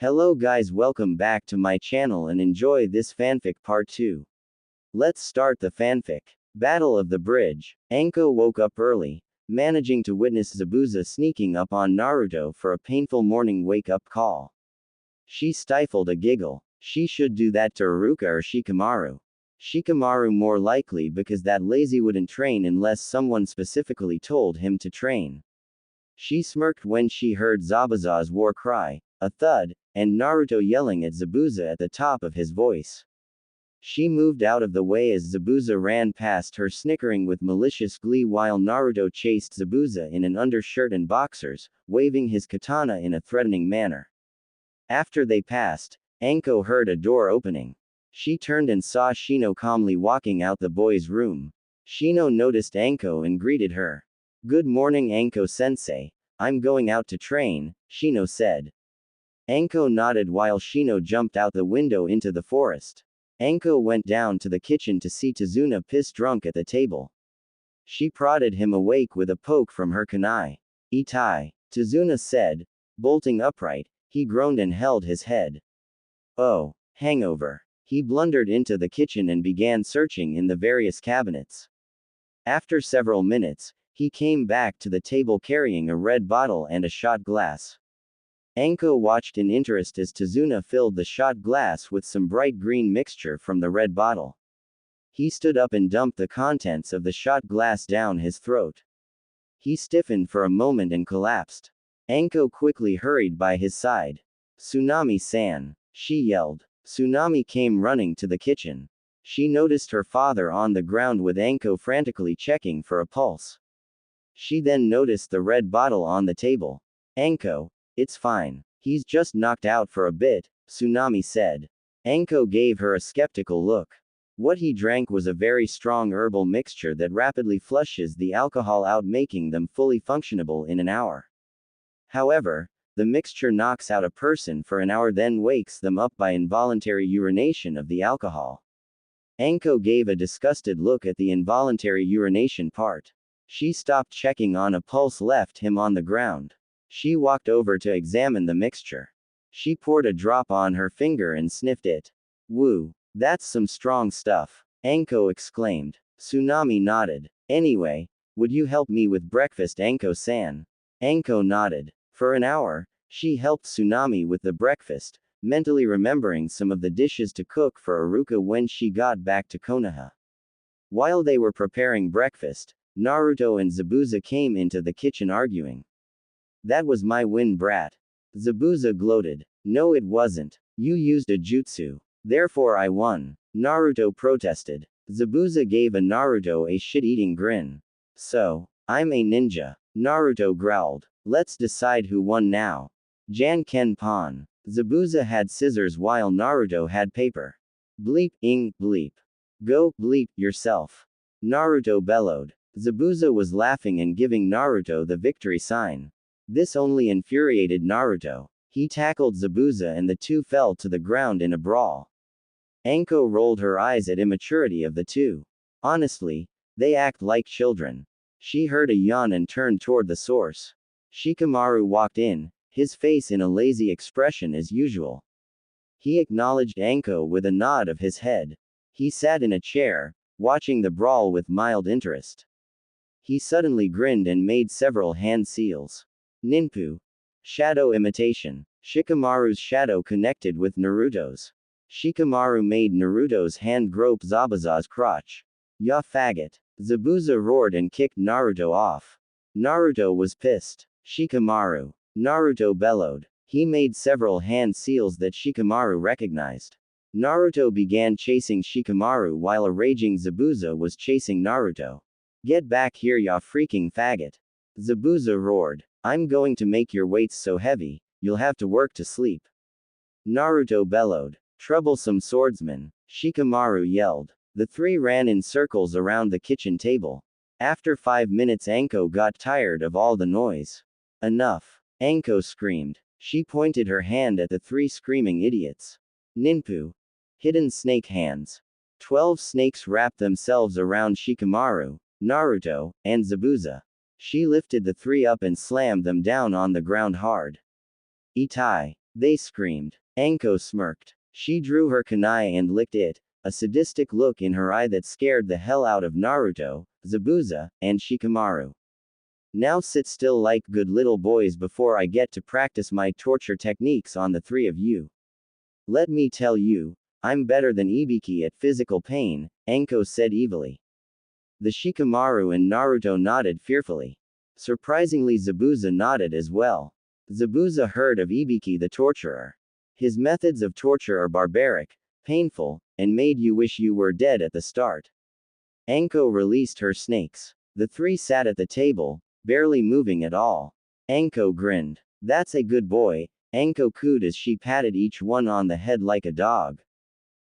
Hello guys, welcome back to my channel and enjoy this fanfic part 2. Let's start the fanfic. Battle of the Bridge. Anko woke up early, managing to witness Zabuza sneaking up on Naruto for a painful morning wake-up call. She stifled a giggle. She should do that to Iruka or Shikamaru. Shikamaru more likely because that lazy wouldn't train unless someone specifically told him to train. She smirked when she heard Zabuza's war cry, a thud, and Naruto yelling at Zabuza at the top of his voice. She moved out of the way as Zabuza ran past her, snickering with malicious glee while Naruto chased Zabuza in an undershirt and boxers, waving his katana in a threatening manner. After they passed, Anko heard a door opening. She turned and saw Shino calmly walking out the boys' room. Shino noticed Anko and greeted her. "Good morning, Anko-sensei. I'm going out to train," Shino said. Anko nodded while Shino jumped out the window into the forest. Anko went down to the kitchen to see Tazuna piss drunk at the table. She prodded him awake with a poke from her kunai. "Itai," Tazuna said. Bolting upright, he groaned and held his head. "Oh, hangover." He blundered into the kitchen and began searching in the various cabinets. After several minutes, he came back to the table carrying a red bottle and a shot glass. Anko watched in interest as Tazuna filled the shot glass with some bright green mixture from the red bottle. He stood up and dumped the contents of the shot glass down his throat. He stiffened for a moment and collapsed. Anko quickly hurried by his side. "Tsunami-san," she yelled. Tsunami came running to the kitchen. She noticed her father on the ground with Anko frantically checking for a pulse. She then noticed the red bottle on the table. "Anko, it's fine. He's just knocked out for a bit," Tsunami said. Anko gave her a skeptical look. What he drank was a very strong herbal mixture that rapidly flushes the alcohol out, making them fully functionable in an hour. However, the mixture knocks out a person for an hour, then wakes them up by involuntary urination of the alcohol. Anko gave a disgusted look at the involuntary urination part. She stopped checking on a pulse, left him on the ground. She walked over to examine the mixture. She poured a drop on her finger and sniffed it. "Woo, that's some strong stuff," Anko exclaimed. Tsunami nodded. "Anyway, would you help me with breakfast, Anko-san?" Anko nodded. For an hour, she helped Tsunami with the breakfast, mentally remembering some of the dishes to cook for Iruka when she got back to Konoha. While they were preparing breakfast, Naruto and Zabuza came into the kitchen arguing. "That was my win, brat." Zabuza gloated. "No, it wasn't. You used a jutsu. Therefore I won," Naruto protested. Zabuza gave a Naruto a shit-eating grin. "So, I'm a ninja," Naruto growled. "Let's decide who won now." Jan-ken pon. Zabuza had scissors while Naruto had paper. "Bleep, bleep. Go, bleep, yourself," Naruto bellowed. Zabuza was laughing and giving Naruto the victory sign. This only infuriated Naruto. He tackled Zabuza and the two fell to the ground in a brawl. Anko rolled her eyes at immaturity of the two. Honestly, they act like children. She heard a yawn and turned toward the source. Shikamaru walked in, his face in a lazy expression as usual. He acknowledged Anko with a nod of his head. He sat in a chair, watching the brawl with mild interest. He suddenly grinned and made several hand seals. Ninpu. Shadow imitation. Shikamaru's shadow connected with Naruto's. Shikamaru made Naruto's hand grope Zabuza's crotch. "Ya faggot." Zabuza roared and kicked Naruto off. Naruto was pissed. "Shikamaru." Naruto bellowed. He made several hand seals that Shikamaru recognized. Naruto began chasing Shikamaru while a raging Zabuza was chasing Naruto. "Get back here, ya freaking faggot." Zabuza roared. "I'm going to make your weights so heavy, you'll have to work to sleep." Naruto bellowed. "Troublesome swordsman," Shikamaru yelled. The three ran in circles around the kitchen table. After 5 minutes, Anko got tired of all the noise. "Enough," Anko screamed. She pointed her hand at the three screaming idiots. Ninpu. Hidden snake hands. 12 snakes wrapped themselves around Shikamaru, Naruto, and Zabuza. She lifted the three up and slammed them down on the ground hard. "Itai." They screamed. Anko smirked. She drew her kunai and licked it, a sadistic look in her eye that scared the hell out of Naruto, Zabuza, and Shikamaru. Now sit still like good little boys before I get to practice my torture techniques on the three of you. Let me tell you, I'm better than Ibiki at physical pain, Anko said evilly. The Shikamaru and Naruto nodded fearfully. Surprisingly, Zabuza nodded as well. Zabuza heard of Ibiki the torturer. His methods of torture are barbaric, painful, and made you wish you were dead at the start. Anko released her snakes. The three sat at the table, barely moving at all. Anko grinned. That's a good boy, Anko cooed as she patted each one on the head like a dog.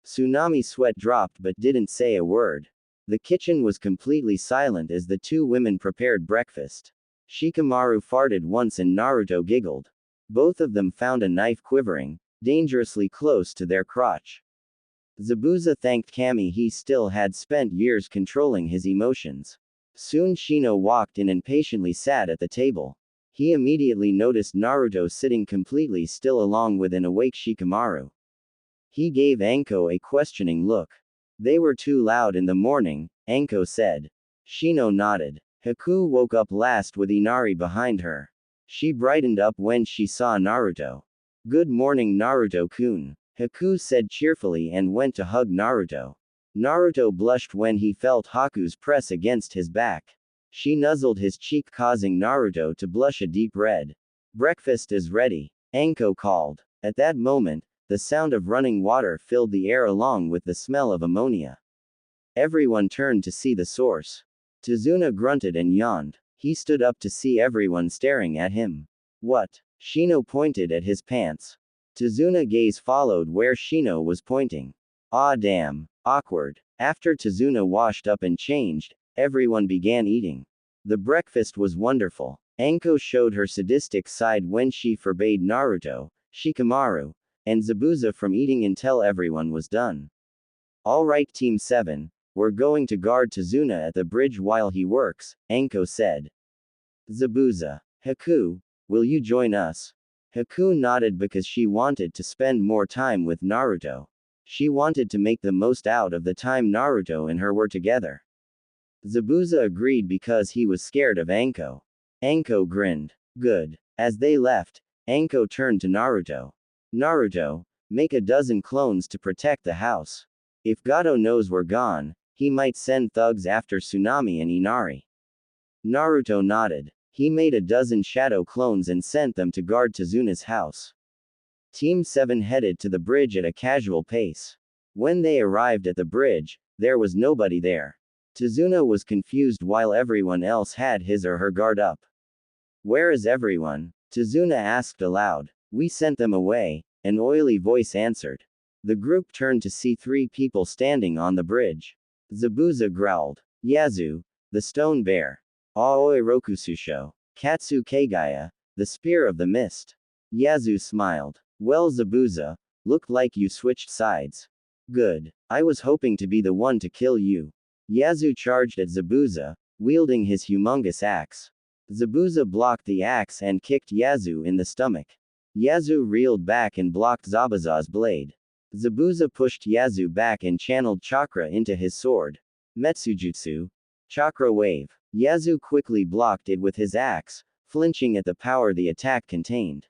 Tsunami sweat dropped but didn't say a word. The kitchen was completely silent as the two women prepared breakfast. Shikamaru farted once and Naruto giggled. Both of them found a knife quivering, dangerously close to their crotch. Zabuza thanked Kami he still had spent years controlling his emotions. Soon Shino walked in and patiently sat at the table. He immediately noticed Naruto sitting completely still along with an awake Shikamaru. He gave Anko a questioning look. They were too loud in the morning, Anko said. Shino nodded. Haku woke up last with Inari behind her. She brightened up when she saw Naruto. Good morning Naruto-kun, Haku said cheerfully and went to hug Naruto. Naruto blushed when he felt Haku's press against his back. She nuzzled his cheek causing Naruto to blush a deep red. Breakfast is ready, Anko called. At that moment, the sound of running water filled the air along with the smell of ammonia. Everyone turned to see the source. Tazuna grunted and yawned. He stood up to see everyone staring at him. What? Shino pointed at his pants. Tazuna's gaze followed where Shino was pointing. Ah damn. Awkward. After Tazuna washed up and changed, everyone began eating. The breakfast was wonderful. Anko showed her sadistic side when she forbade Naruto, Shikamaru, and Zabuza from eating until everyone was done. Alright Team 7, we're going to guard Tazuna at the bridge while he works, Anko said. Zabuza. Haku, will you join us? Haku nodded because she wanted to spend more time with Naruto. She wanted to make the most out of the time Naruto and her were together. Zabuza agreed because he was scared of Anko. Anko grinned. Good. As they left, Anko turned to Naruto. Naruto, make a dozen clones to protect the house. If Gato knows we're gone, he might send thugs after Tsunami and Inari. Naruto nodded. He made a dozen shadow clones and sent them to guard Tazuna's house. Team 7 headed to the bridge at a casual pace. When they arrived at the bridge, there was nobody there. Tazuna was confused while everyone else had his or her guard up. Where is everyone? Tazuna asked aloud. We sent them away, an oily voice answered. The group turned to see three people standing on the bridge. Zabuza growled. Yazu, the stone bear. Aoi Rokususho. Katsu Kagaya, the spear of the mist. Yazu smiled. Well Zabuza, looked like you switched sides. Good. I was hoping to be the one to kill you. Yazu charged at Zabuza, wielding his humongous axe. Zabuza blocked the axe and kicked Yazu in the stomach. Yazu reeled back and blocked Zabuza's blade. Zabuza pushed Yazu back and channeled chakra into his sword. Metsujutsu. Chakra wave. Yazu quickly blocked it with his axe, flinching at the power the attack contained.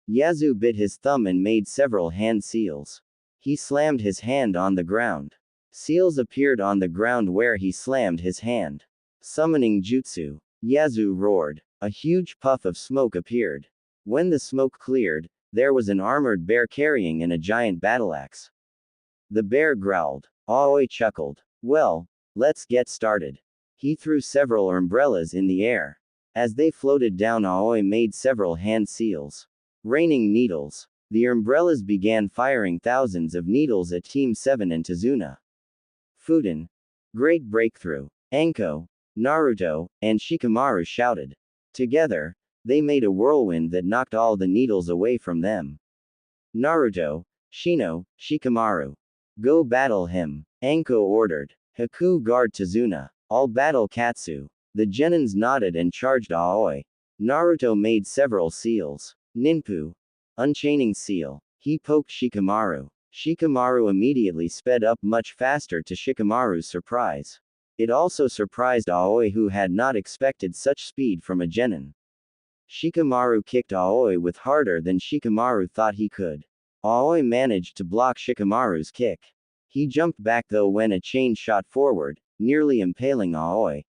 Yazu bit his thumb and made several hand seals. He slammed his hand on the ground. Seals appeared on the ground where he slammed his hand. Summoning jutsu. Yazu roared. A huge puff of smoke appeared. When the smoke cleared, there was an armored bear carrying a giant battleaxe. The bear growled. Aoi chuckled. Well, let's get started. He threw several umbrellas in the air. As they floated down, Aoi made several hand seals. Raining needles. The umbrellas began firing thousands of needles at Team 7 and Tazuna. Fuden. Great breakthrough. Anko, Naruto, and Shikamaru shouted. Together, they made a whirlwind that knocked all the needles away from them. Naruto, Shino, Shikamaru. Go battle him, Anko ordered. Haku guard Tazuna. All battle Katsu. The genins nodded and charged Aoi. Naruto made several seals. Ninpu. Unchaining seal. He poked Shikamaru. Shikamaru immediately sped up much faster to Shikamaru's surprise. It also surprised Aoi, who had not expected such speed from a genin. Shikamaru kicked Aoi with harder than Shikamaru thought he could. Aoi managed to block Shikamaru's kick. He jumped back though when a chain shot forward, nearly impaling Aoi.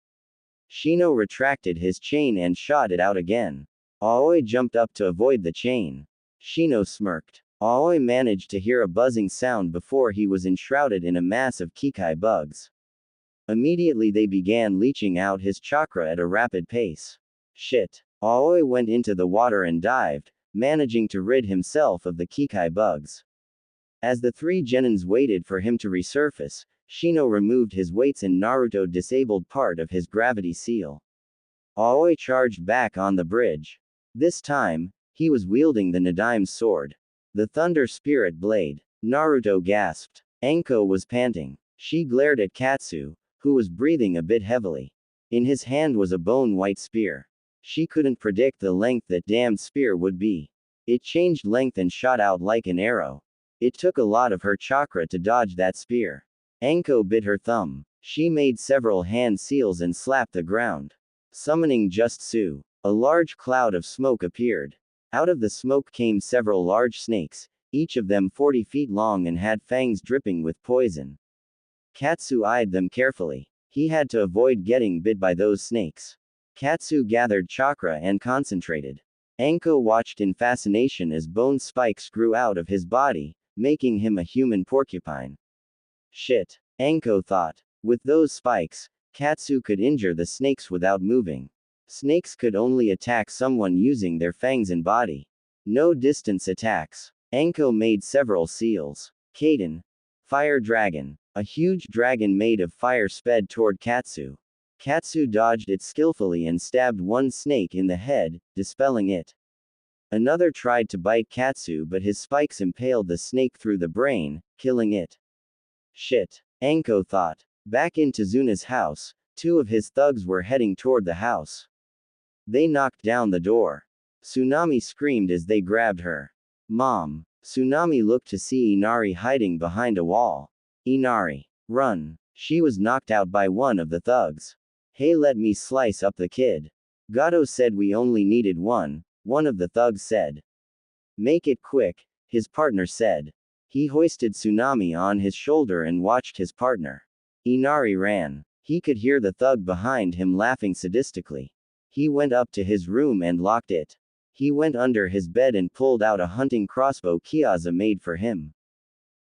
Shino retracted his chain and shot it out again. Aoi jumped up to avoid the chain. Shino smirked. Aoi managed to hear a buzzing sound before he was enshrouded in a mass of Kikai bugs. Immediately they began leaching out his chakra at a rapid pace. Shit. Aoi went into the water and dived, managing to rid himself of the Kikai bugs. As the three genins waited for him to resurface, Shino removed his weights and Naruto disabled part of his gravity seal. Aoi charged back on the bridge. This time, he was wielding the Nadime's sword. The Thunder Spirit Blade. Naruto gasped. Anko was panting. She glared at Katsu, who was breathing a bit heavily. In his hand was a bone-white spear. She couldn't predict the length that damned spear would be. It changed length and shot out like an arrow. It took a lot of her chakra to dodge that spear. Anko bit her thumb. She made several hand seals and slapped the ground. Summoning Jutsu. A large cloud of smoke appeared. Out of the smoke came several large snakes, each of them 40 feet long and had fangs dripping with poison. Katsu eyed them carefully. He had to avoid getting bit by those snakes. Katsu gathered chakra and concentrated. Anko watched in fascination as bone spikes grew out of his body, making him a human porcupine. Shit. Anko thought. With those spikes, Katsu could injure the snakes without moving. Snakes could only attack someone using their fangs and body. No distance attacks. Anko made several seals. Kaden. Fire Dragon. A huge dragon made of fire sped toward Katsu. Katsu dodged it skillfully and stabbed one snake in the head, dispelling it. Another tried to bite Katsu but his spikes impaled the snake through the brain, killing it. Shit. Anko thought. Back in Tezuna's house, two of his thugs were heading toward the house. They knocked down the door. Tsunami screamed as they grabbed her. Mom. Tsunami looked to see Inari hiding behind a wall. Inari. Run. She was knocked out by one of the thugs. Hey, let me slice up the kid. Gato said we only needed one of the thugs said. Make it quick, his partner said. He hoisted Tsunami on his shoulder and watched his partner. Inari ran. He could hear the thug behind him laughing sadistically. He went up to his room and locked it. He went under his bed and pulled out a hunting crossbow Kiaza made for him.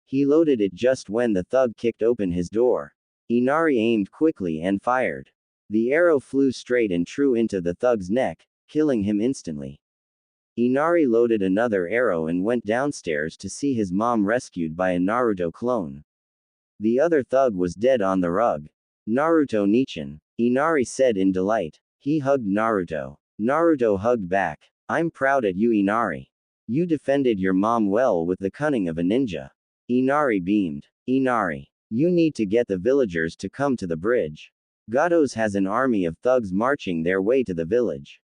He loaded it just when the thug kicked open his door. Inari aimed quickly and fired. The arrow flew straight and true into the thug's neck, killing him instantly. Inari loaded another arrow and went downstairs to see his mom rescued by a Naruto clone. The other thug was dead on the rug. Naruto Nichin, Inari said in delight. He hugged Naruto. Naruto hugged back. I'm proud at you, Inari. You defended your mom well with the cunning of a ninja. Inari beamed. Inari. You need to get the villagers to come to the bridge. Gatos has an army of thugs marching their way to the village.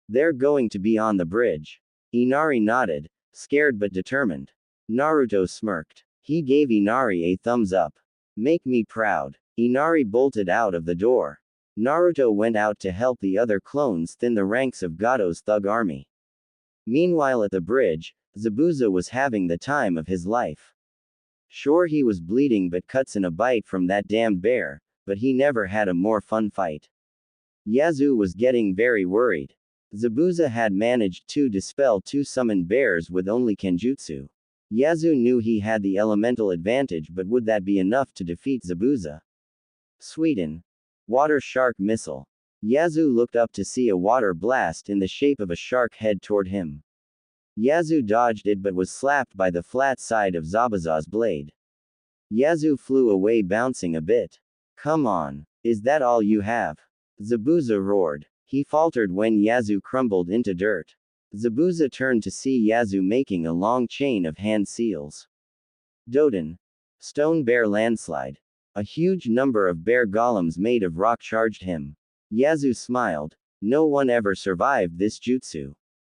They're going to be on the bridge. Inari nodded, scared but determined. Naruto smirked. He gave Inari a thumbs up. Make me proud. Inari bolted out of the door. Naruto went out to help the other clones thin the ranks of Gato's thug army. Meanwhile at the bridge, Zabuza was having the time of his life. Sure, he was bleeding but cuts in a bite from that damned bear, but he never had a more fun fight. Yazu was getting very worried. Zabuza had managed to dispel two summoned bears with only Kenjutsu. Yazu knew he had the elemental advantage, but would that be enough to defeat Zabuza? Sweden. Water Shark Missile. Yazu looked up to see a water blast in the shape of a shark head toward him. Yazu dodged it but was slapped by the flat side of Zabuza's blade. Yazu flew away bouncing a bit. Come on. Is that all you have? Zabuza roared. He faltered when Yazu crumbled into dirt. Zabuza turned to see Yazu making a long chain of hand seals. Doden. Stone Bear Landslide. A huge number of bear golems made of rock charged him. Yazu smiled. No one ever survived this jutsu.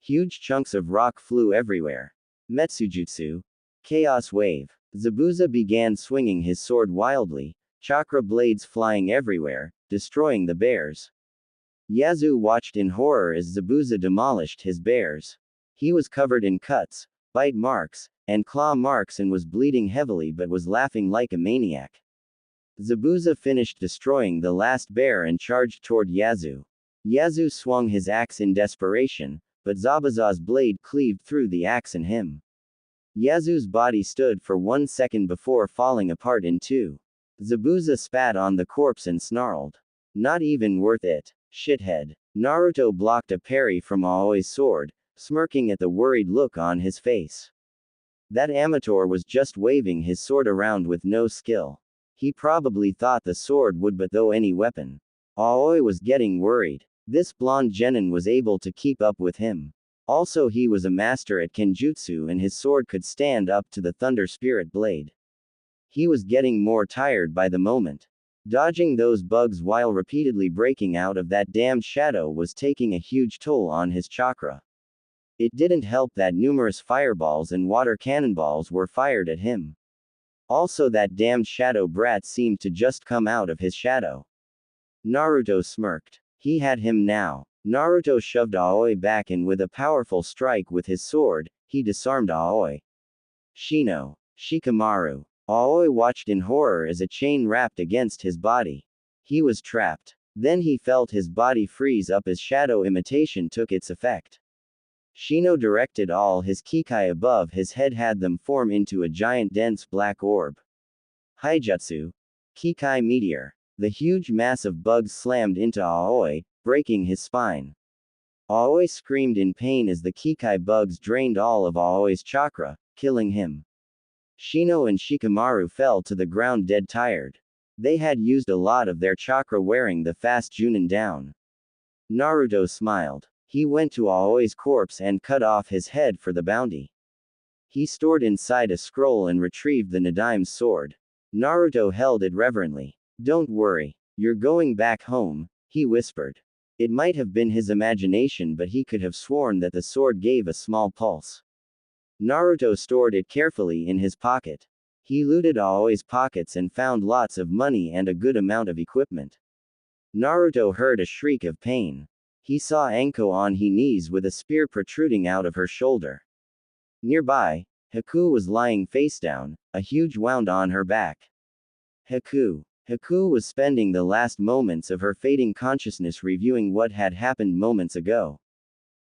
Huge chunks of rock flew everywhere. Metsujutsu. Chaos Wave. Zabuza began swinging his sword wildly, chakra blades flying everywhere, destroying the bears. Yazu watched in horror as Zabuza demolished his bears. He was covered in cuts, bite marks, and claw marks and was bleeding heavily but was laughing like a maniac. Zabuza finished destroying the last bear and charged toward Yazu. Yazu swung his axe in desperation, but Zabuza's blade cleaved through the axe and him. Yazu's body stood for 1 second before falling apart in two. Zabuza spat on the corpse and snarled. Not even worth it. Shithead. Naruto blocked a parry from Aoi's sword, smirking at the worried look on his face. That amateur was just waving his sword around with no skill. He probably thought the sword would but throw any weapon. Aoi was getting worried. This blonde genin was able to keep up with him. Also he was a master at kenjutsu and his sword could stand up to the thunder spirit blade. He was getting more tired by the moment. Dodging those bugs while repeatedly breaking out of that damned shadow was taking a huge toll on his chakra. It didn't help that numerous fireballs and water cannonballs were fired at him. Also that damned shadow brat seemed to just come out of his shadow. Naruto smirked. He had him now. Naruto shoved Aoi back and with a powerful strike with his sword, he disarmed Aoi. Shino. Shikamaru. Aoi watched in horror as a chain wrapped against his body. He was trapped. Then he felt his body freeze up as shadow imitation took its effect. Shino directed all his Kikai above his head had them form into a giant dense black orb. Haijutsu. Kikai Meteor. The huge mass of bugs slammed into Aoi, breaking his spine. Aoi screamed in pain as the Kikai bugs drained all of Aoi's chakra, killing him. Shino and Shikamaru fell to the ground dead tired. They had used a lot of their chakra wearing the fast Junin down. Naruto smiled. He went to Aoi's corpse and cut off his head for the bounty. He stored inside a scroll and retrieved the Nadime's sword. Naruto held it reverently. Don't worry. You're going back home, he whispered. It might have been his imagination but he could have sworn that the sword gave a small pulse. Naruto stored it carefully in his pocket. He looted Aoi's pockets and found lots of money and a good amount of equipment. Naruto heard a shriek of pain. He saw Anko on her knees with a spear protruding out of her shoulder. Nearby, Haku was lying face down, a huge wound on her back. Haku was spending the last moments of her fading consciousness reviewing what had happened moments ago.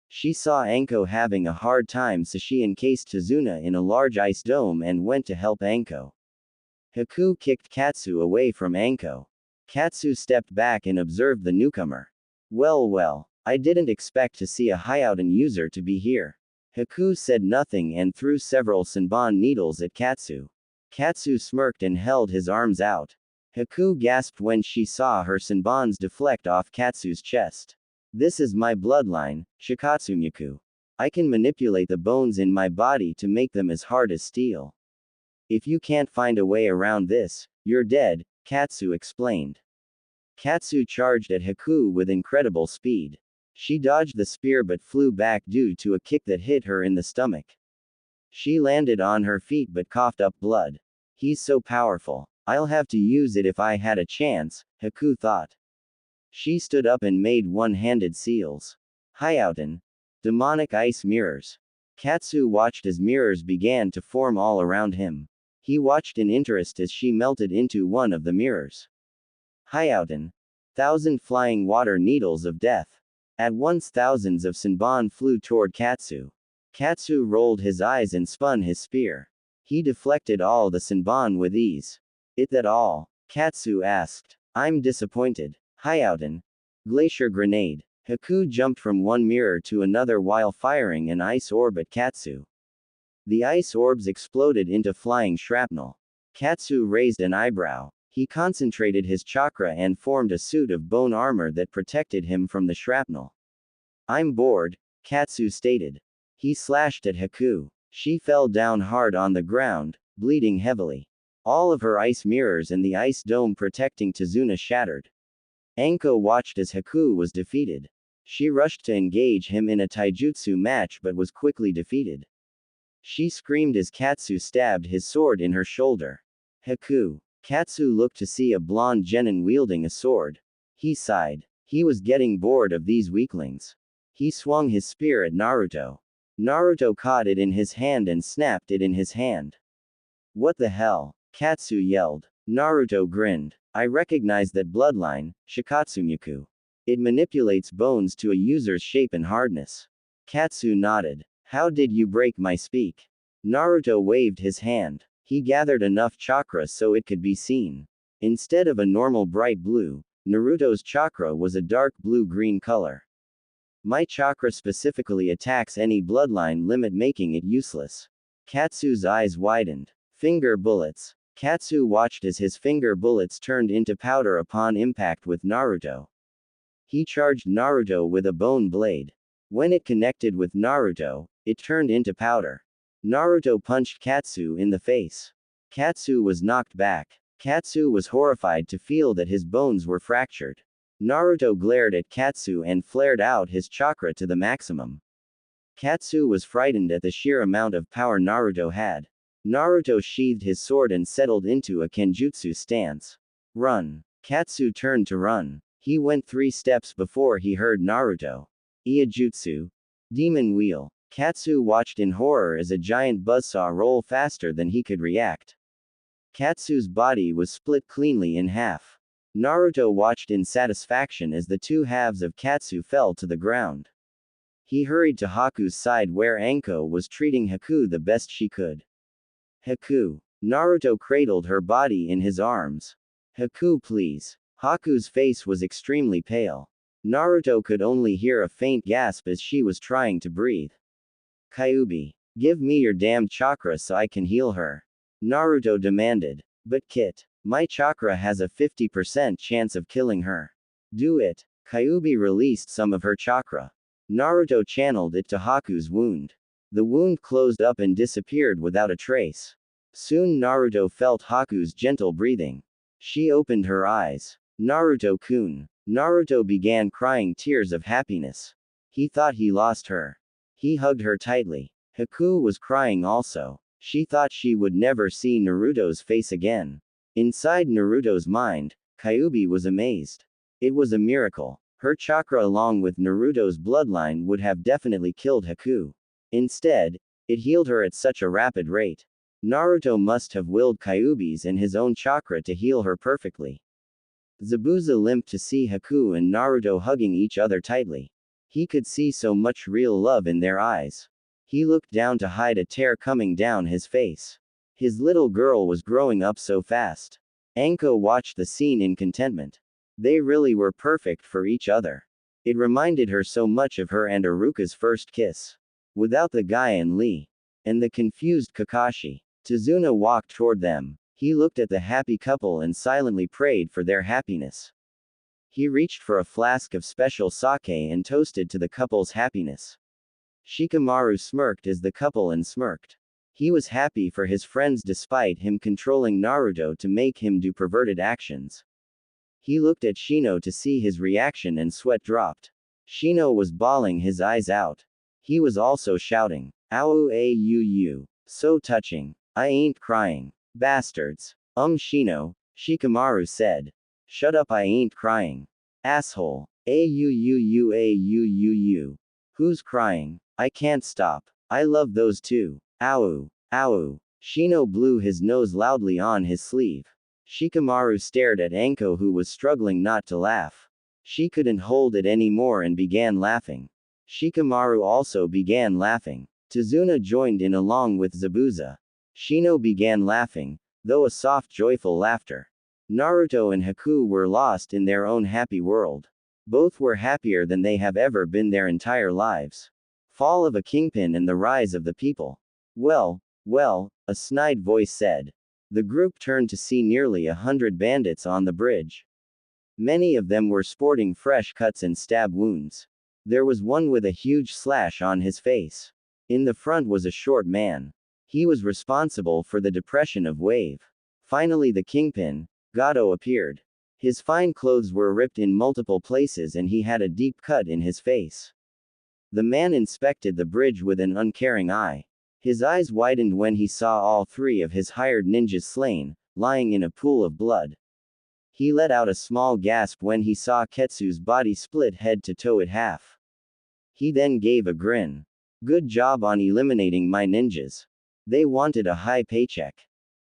She saw Anko having a hard time so she encased Tazuna in a large ice dome and went to help Anko. Haku kicked Katsu away from Anko. Katsu stepped back and observed the newcomer. Well, I didn't expect to see a Hyouden user to be here. Haku said nothing and threw several Senbon needles at Katsu. Katsu smirked and held his arms out. Haku gasped when she saw her Senbons deflect off Katsu's chest. This is my bloodline, Shikatsumyaku. I can manipulate the bones in my body to make them as hard as steel. If you can't find a way around this, you're dead, Katsu explained. Katsu charged at Haku with incredible speed. She dodged the spear but flew back due to a kick that hit her in the stomach. She landed on her feet but coughed up blood. He's so powerful. I'll have to use it if I had a chance, Haku thought. She stood up and made one-handed seals. Hyouden. Demonic ice mirrors. Katsu watched as mirrors began to form all around him. He watched in interest as she melted into one of the mirrors. Hyouden. 1,000 flying water needles of death. At once thousands of Senbon flew toward Katsu. Katsu rolled his eyes and spun his spear. He deflected all the Senbon with ease. Is that all? Katsu asked. I'm disappointed. Hyouden. Glacier grenade. Haku jumped from one mirror to another while firing an ice orb at Katsu. The ice orbs exploded into flying shrapnel. Katsu raised an eyebrow. He concentrated his chakra and formed a suit of bone armor that protected him from the shrapnel. I'm bored, Katsu stated. He slashed at Haku. She fell down hard on the ground, bleeding heavily. All of her ice mirrors and the ice dome protecting Tazuna shattered. Anko watched as Haku was defeated. She rushed to engage him in a taijutsu match but was quickly defeated. She screamed as Katsu stabbed his sword in her shoulder. Haku. Katsu looked to see a blonde genin wielding a sword. He sighed. He was getting bored of these weaklings. He swung his spear at Naruto. Naruto caught it in his hand and snapped it in his hand. What the hell? Katsu yelled. Naruto grinned. I recognize that bloodline, Shikatsumyaku. It manipulates bones to a user's shape and hardness. Katsu nodded. How did you break my speak? Naruto waved his hand. He gathered enough chakra so it could be seen. Instead of a normal bright blue, Naruto's chakra was a dark blue-green color. My chakra specifically attacks any bloodline limit, making it useless. Katsu's eyes widened. Finger bullets. Katsu watched as his finger bullets turned into powder upon impact with Naruto. He charged Naruto with a bone blade. When it connected with Naruto, it turned into powder. Naruto punched Katsu in the face. Katsu was knocked back. Katsu was horrified to feel that his bones were fractured. Naruto glared at Katsu and flared out his chakra to the maximum. Katsu was frightened at the sheer amount of power Naruto had. Naruto sheathed his sword and settled into a kenjutsu stance. Run. Katsu turned to run. He went 3 steps before he heard Naruto. Iajutsu. Demon Wheel. Katsu watched in horror as a giant buzzsaw roll faster than he could react. Katsu's body was split cleanly in half. Naruto watched in satisfaction as the 2 halves of Katsu fell to the ground. He hurried to Haku's side where Anko was treating Haku the best she could. Haku. Naruto cradled her body in his arms. Haku, please. Haku's face was extremely pale. Naruto could only hear a faint gasp as she was trying to breathe. Kyuubi. Give me your damn chakra so I can heal her. Naruto demanded. But Kit. My chakra has a 50% chance of killing her. Do it. Kyuubi released some of her chakra. Naruto channeled it to Haku's wound. The wound closed up and disappeared without a trace. Soon Naruto felt Haku's gentle breathing. She opened her eyes. Naruto-kun. Naruto began crying tears of happiness. He thought he lost her. He hugged her tightly. Haku was crying also. She thought she would never see Naruto's face again. Inside Naruto's mind, Kyuubi was amazed. It was a miracle. Her chakra along with Naruto's bloodline would have definitely killed Haku. Instead, it healed her at such a rapid rate. Naruto must have willed Kyuubi's and his own chakra to heal her perfectly. Zabuza limped to see Haku and Naruto hugging each other tightly. He could see so much real love in their eyes. He looked down to hide a tear coming down his face. His little girl was growing up so fast. Anko watched the scene in contentment. They really were perfect for each other. It reminded her so much of her and Iruka's first kiss. Without the guy and Lee. And the confused Kakashi. Tazuna walked toward them. He looked at the happy couple and silently prayed for their happiness. He reached for a flask of special sake and toasted to the couple's happiness. Shikamaru smirked as the couple and smirked. He was happy for his friends despite him controlling Naruto to make him do perverted actions. He looked at Shino to see his reaction and sweat dropped. Shino was bawling his eyes out. He was also shouting, "Ow, so touching. I ain't crying. Bastards." Shino, Shikamaru said. "Shut up, I ain't crying. Asshole. Auuu. Who's crying? I can't stop. I love those two. Ow. Ow." Shino blew his nose loudly on his sleeve. Shikamaru stared at Anko who was struggling not to laugh. She couldn't hold it anymore and began laughing. Shikamaru also began laughing. Tazuna joined in along with Zabuza. Shino began laughing, though a soft joyful laughter. Naruto and Haku were lost in their own happy world. Both were happier than they have ever been their entire lives. Fall of a kingpin and the rise of the people. Well, a snide voice said. The group turned to see nearly 100 bandits on the bridge. Many of them were sporting fresh cuts and stab wounds. There was one with a huge slash on his face. In the front was a short man. He was responsible for the depression of Wave Finally the kingpin, Gato, appeared. His fine clothes were ripped in multiple places and he had a deep cut in his face. The man inspected the bridge with an uncaring eye. His eyes widened when he saw all three of his hired ninjas slain, lying in a pool of blood. He let out a small gasp when he saw Ketsu's body split head to toe in half. He then gave a grin. Good job on eliminating my ninjas. They wanted a high paycheck.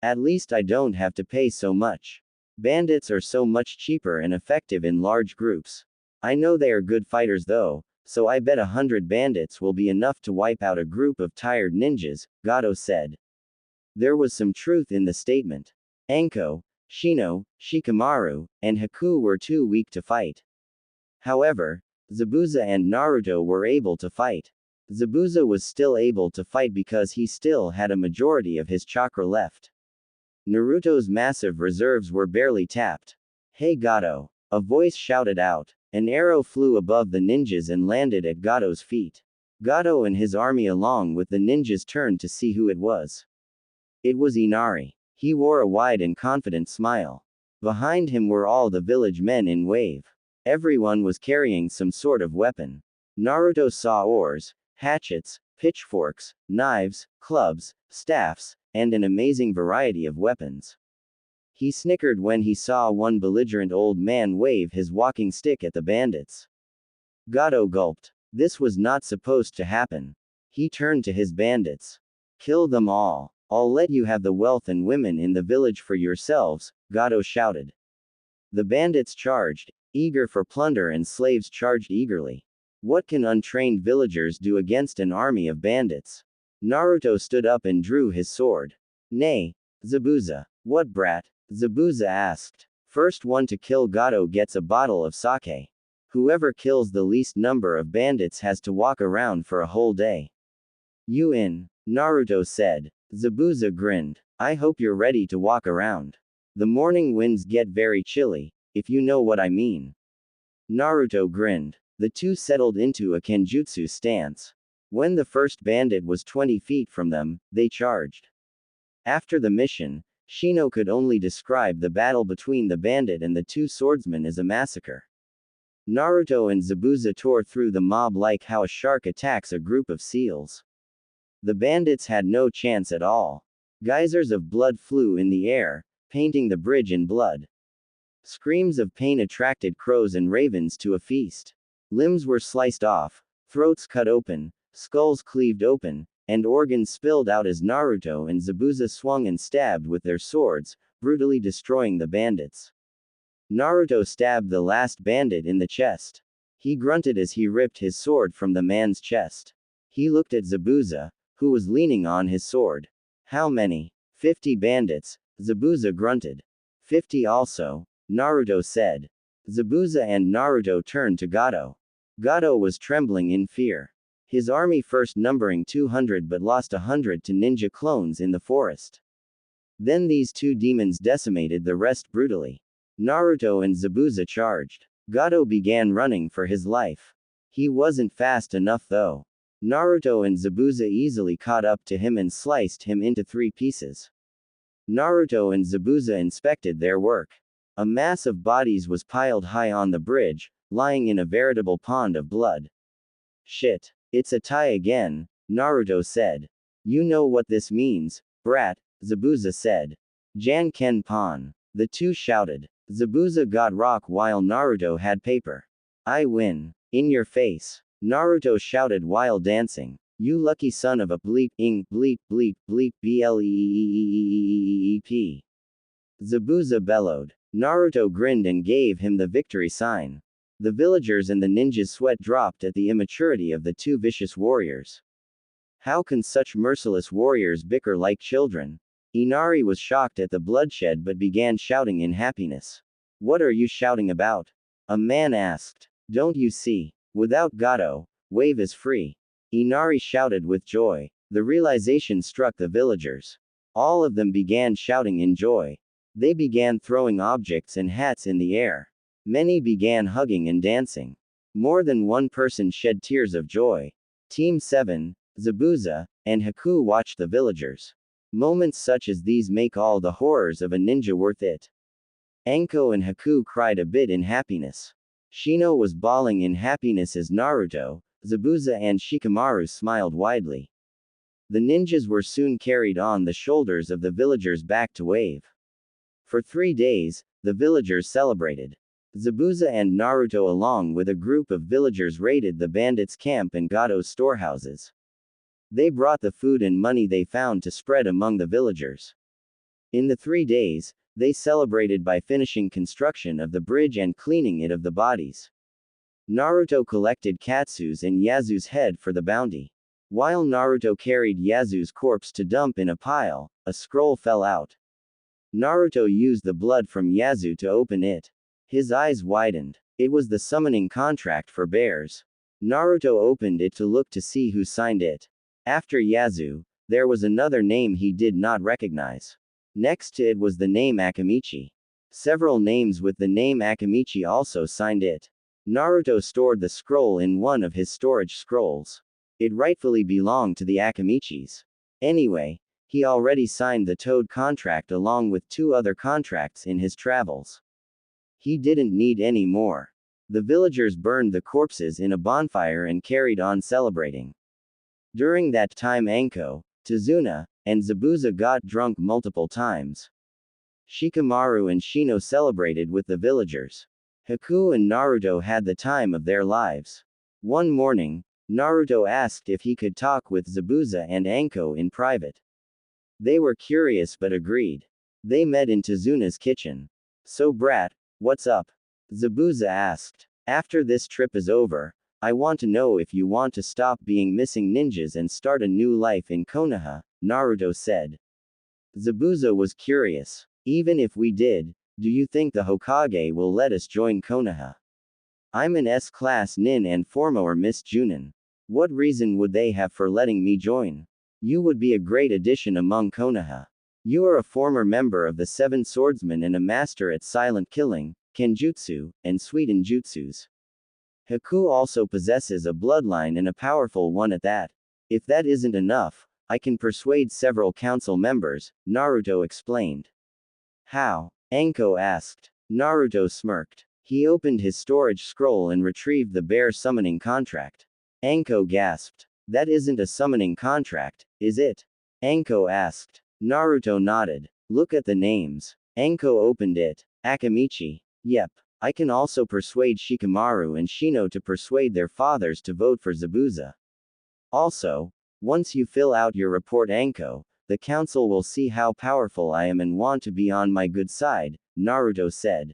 At least I don't have to pay so much. Bandits are so much cheaper and effective in large groups. I know they are good fighters though, so I bet 100 bandits will be enough to wipe out a group of tired ninjas, Gato said. There was some truth in the statement. Anko, Shino, Shikamaru, and Haku were too weak to fight. However, Zabuza and Naruto were able to fight. Zabuza was still able to fight because he still had a majority of his chakra left. Naruto's massive reserves were barely tapped. Hey Gato! A voice shouted out. An arrow flew above the ninjas and landed at Gato's feet. Gato and his army along with the ninjas turned to see who it was. It was Inari. He wore a wide and confident smile. Behind him were all the village men in wave. Everyone was carrying some sort of weapon. Naruto saw oars, hatchets, pitchforks, knives, clubs, staffs, and an amazing variety of weapons. He snickered when he saw one belligerent old man wave his walking stick at the bandits. Gato gulped. This was not supposed to happen. He turned to his bandits. Kill them all. I'll let you have the wealth and women in the village for yourselves, Gato shouted. The bandits charged, eager for plunder, and slaves charged eagerly. What can untrained villagers do against an army of bandits? Naruto stood up and drew his sword. Nay, Zabuza. What brat? Zabuza asked. First one to kill Gato gets a bottle of sake. Whoever kills the least number of bandits has to walk around for a whole day. You in? Naruto said. Zabuza grinned. I hope you're ready to walk around. The morning winds get very chilly, if you know what I mean. Naruto grinned. The two settled into a kenjutsu stance. When the first bandit was 20 feet from them, they charged. After the mission, Shino could only describe the battle between the bandit and the two swordsmen as a massacre. Naruto and Zabuza tore through the mob like how a shark attacks a group of seals. The bandits had no chance at all. Geysers of blood flew in the air, painting the bridge in blood. Screams of pain attracted crows and ravens to a feast. Limbs were sliced off, throats cut open, skulls cleaved open, and organs spilled out as Naruto and Zabuza swung and stabbed with their swords, brutally destroying the bandits. Naruto stabbed the last bandit in the chest. He grunted as he ripped his sword from the man's chest. He looked at Zabuza, who was leaning on his sword. How many? 50 bandits, Zabuza grunted. 50 also, Naruto said. Zabuza and Naruto turned to Gato. Gato was trembling in fear. His army first numbering 200 but lost 100 to ninja clones in the forest. Then these two demons decimated the rest brutally. Naruto and Zabuza charged. Gato began running for his life. He wasn't fast enough though. Naruto and Zabuza easily caught up to him and sliced him into 3 pieces. Naruto and Zabuza inspected their work. A mass of bodies was piled high on the bridge, lying in a veritable pond of blood. Shit. It's a tie again, Naruto said. You know what this means, brat, Zabuza said. Jan-ken pon. The two shouted. Zabuza got rock while Naruto had paper. I win. In your face. Naruto shouted while dancing. You lucky son of a bleep ing bleep bleep bleep bleep. Zabuza bellowed. Naruto grinned and gave him the victory sign. The villagers and the ninjas' sweat dropped at the immaturity of the two vicious warriors. How can such merciless warriors bicker like children? Inari was shocked at the bloodshed but began shouting in happiness. What are you shouting about? A man asked. Don't you see? Without Gato, wave is free. Inari shouted with joy. The realization struck the villagers. All of them began shouting in joy. They began throwing objects and hats in the air. Many began hugging and dancing. More than one person shed tears of joy. Team 7, Zabuza, and Haku watched the villagers. Moments such as these make all the horrors of a ninja worth it. Anko and Haku cried a bit in happiness. Shino was bawling in happiness as Naruto, Zabuza and Shikamaru smiled widely. The ninjas were soon carried on the shoulders of the villagers back to Wave. For 3 days, the villagers celebrated. Zabuza and Naruto along with a group of villagers raided the bandits' camp and Gato's storehouses. They brought the food and money they found to spread among the villagers. In the 3 days, they celebrated by finishing construction of the bridge and cleaning it of the bodies. Naruto collected Katsu's and Yasu's head for the bounty. While Naruto carried Yasu's corpse to dump in a pile, a scroll fell out. Naruto used the blood from Yasu to open it. His eyes widened. It was the summoning contract for bears. Naruto opened it to look to see who signed it. After Yasu, there was another name he did not recognize. Next to it was the name Akamichi. Several names with the name Akamichi also signed it. Naruto stored the scroll in one of his storage scrolls. It rightfully belonged to the Akamichis. Anyway, he already signed the Toad contract along with 2 other contracts in his travels. He didn't need any more. The villagers burned the corpses in a bonfire and carried on celebrating. During that time Anko, Tazuna, and Zabuza got drunk multiple times. Shikamaru and Shino celebrated with the villagers. Haku and Naruto had the time of their lives. One morning, Naruto asked if he could talk with Zabuza and Anko in private. They were curious but agreed. They met in Tazuna's kitchen. "So brat, what's up?" Zabuza asked. "After this trip is over, I want to know if you want to stop being missing ninjas and start a new life in Konoha," Naruto said. Zabuza was curious. "Even if we did, do you think the Hokage will let us join Konoha? I'm an S-class nin and former Miss Junin. What reason would they have for letting me join? You would be a great addition among Konoha. You are a former member of the 7 Swordsmen and a master at silent killing, Kenjutsu, and Suiten Jutsus. Haku also possesses a bloodline and a powerful one at that. If that isn't enough, I can persuade several council members," Naruto explained. "How?" Anko asked. Naruto smirked. He opened his storage scroll and retrieved the bear summoning contract. Anko gasped. "That isn't a summoning contract, is it?" Anko asked. Naruto nodded. "Look at the names." Anko opened it. "Akamichi. Yep. I can also persuade Shikamaru and Shino to persuade their fathers to vote for Zabuza. Also, once you fill out your report Anko, the council will see how powerful I am and want to be on my good side," Naruto said.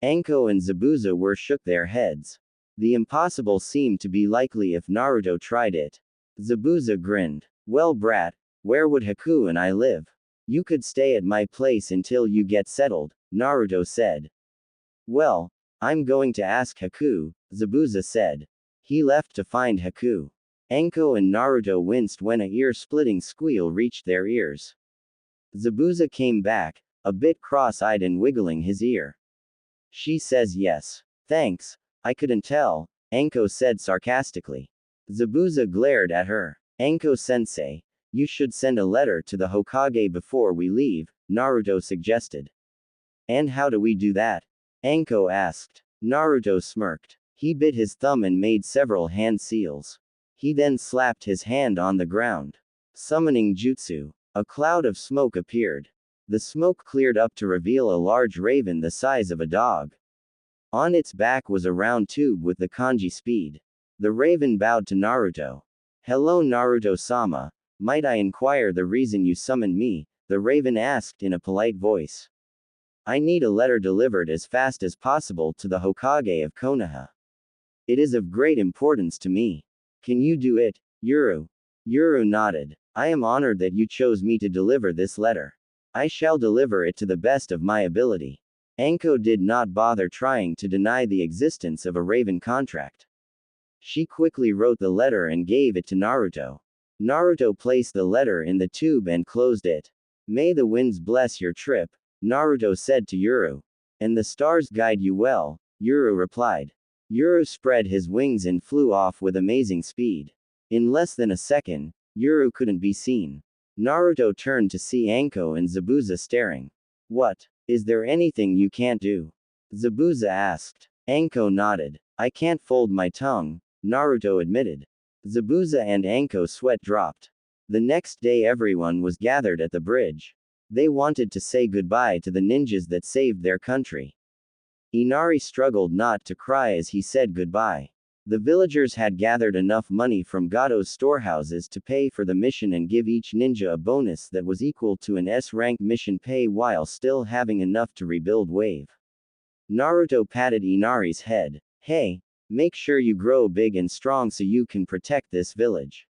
Anko and Zabuza shook their heads. The impossible seemed to be likely if Naruto tried it. Zabuza grinned. "Well brat, where would Haku and I live? You could stay at my place until you get settled," Naruto said. "Well, I'm going to ask Haku," Zabuza said. He left to find Haku. Anko and Naruto winced when a ear-splitting squeal reached their ears. Zabuza came back, a bit cross-eyed and wiggling his ear. "She says yes. Thanks, I couldn't tell," Anko said sarcastically. Zabuza glared at her. "Anko-sensei, you should send a letter to the Hokage before we leave," Naruto suggested. "And how do we do that?" Anko asked. Naruto smirked. He bit his thumb and made several hand seals. He then slapped his hand on the ground. Summoning jutsu. A cloud of smoke appeared. The smoke cleared up to reveal a large raven the size of a dog. On its back was a round tube with the kanji speed. The raven bowed to Naruto. "Hello Naruto-sama, might I inquire the reason you summoned me?" the raven asked in a polite voice. "I need a letter delivered as fast as possible to the Hokage of Konoha. It is of great importance to me. Can you do it, Yuru?" Yuru nodded. "I am honored that you chose me to deliver this letter. I shall deliver it to the best of my ability." Anko did not bother trying to deny the existence of a raven contract. She quickly wrote the letter and gave it to Naruto. Naruto placed the letter in the tube and closed it. "May the winds bless your trip," Naruto said to Yuru. "And the stars guide you well," Yuru replied. Yuru spread his wings and flew off with amazing speed. In less than a second, Yuru couldn't be seen. Naruto turned to see Anko and Zabuza staring. What? Is there anything you can't do? Zabuza asked. Anko nodded. I can't fold my tongue, Naruto admitted. Zabuza and Anko sweat dropped. The next day everyone was gathered at the bridge. They wanted to say goodbye to the ninjas that saved their country. Inari struggled not to cry as he said goodbye. The villagers had gathered enough money from Gato's storehouses to pay for the mission and give each ninja a bonus that was equal to an S-rank mission pay while still having enough to rebuild Wave. Naruto patted Inari's head. Hey, make sure you grow big and strong so you can protect this village.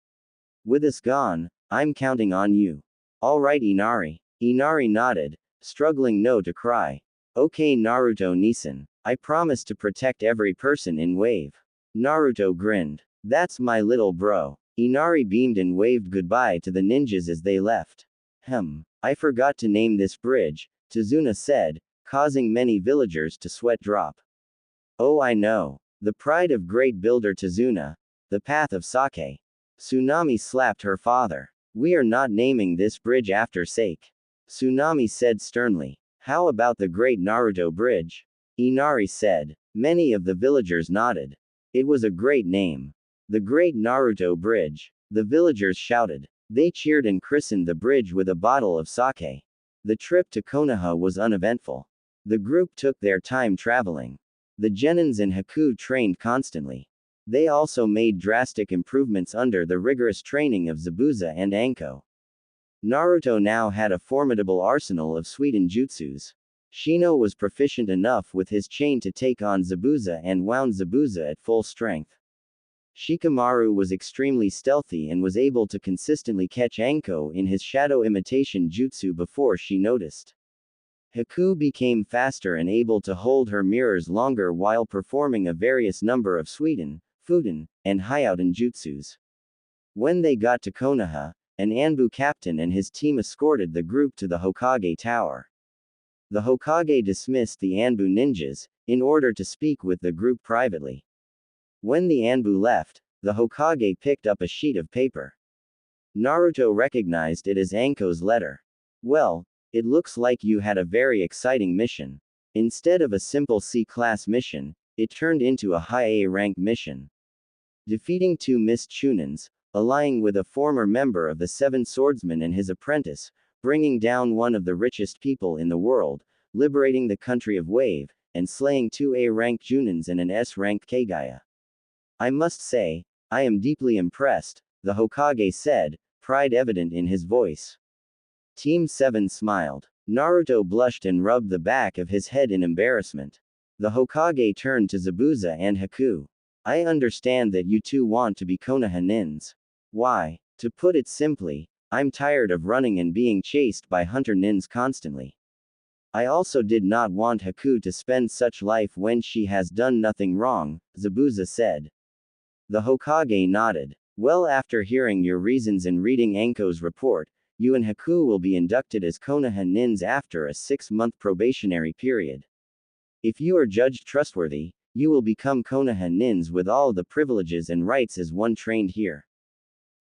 With us gone, I'm counting on you. Alright Inari. Inari nodded, struggling no to cry. Okay Naruto Nisan, I promise to protect every person in Wave. Naruto grinned. That's my little bro. Inari beamed and waved goodbye to the ninjas as they left. I forgot to name this bridge, Tazuna said, causing many villagers to sweat drop. Oh I know. The pride of great builder Tazuna, the path of Sake. Tsunami slapped her father. We are not naming this bridge after Sake. Tsunami said sternly. How about the Great Naruto Bridge? Inari said. Many of the villagers nodded. It was a great name. The Great Naruto Bridge. The villagers shouted. They cheered and christened the bridge with a bottle of sake. The trip to Konoha was uneventful. The group took their time traveling. The Genins and Haku trained constantly. They also made drastic improvements under the rigorous training of Zabuza and Anko. Naruto now had a formidable arsenal of Suiton jutsus. Shino was proficient enough with his chain to take on Zabuza and wound Zabuza at full strength. Shikamaru was extremely stealthy and was able to consistently catch Anko in his shadow imitation jutsu before she noticed. Haku became faster and able to hold her mirrors longer while performing a various number of Suiton, Futon, and Hyouten jutsus. When they got to Konoha, an Anbu captain and his team escorted the group to the Hokage Tower. The Hokage dismissed the Anbu ninjas, in order to speak with the group privately. When the Anbu left, the Hokage picked up a sheet of paper. Naruto recognized it as Anko's letter. Well, it looks like you had a very exciting mission. Instead of a simple C-class mission, it turned into a high A-rank mission. Defeating two mist Chunins, allying with a former member of the Seven Swordsmen and his apprentice, bringing down one of the richest people in the world, liberating the country of Wave, and slaying two A-rank Junins and an S-rank Kagaya. I must say, I am deeply impressed, the Hokage said, pride evident in his voice. Team 7 smiled. Naruto blushed and rubbed the back of his head in embarrassment. The Hokage turned to Zabuza and Haku. I understand that you two want to be Konoha nins. Why? To put it simply, I'm tired of running and being chased by hunter nins constantly. I also did not want Haku to spend such life when she has done nothing wrong, Zabuza said. The Hokage nodded. Well, after hearing your reasons and reading Anko's report, you and Haku will be inducted as Konoha nins after a 6-month probationary period. If you are judged trustworthy, you will become Konoha nins with all the privileges and rights as one trained here.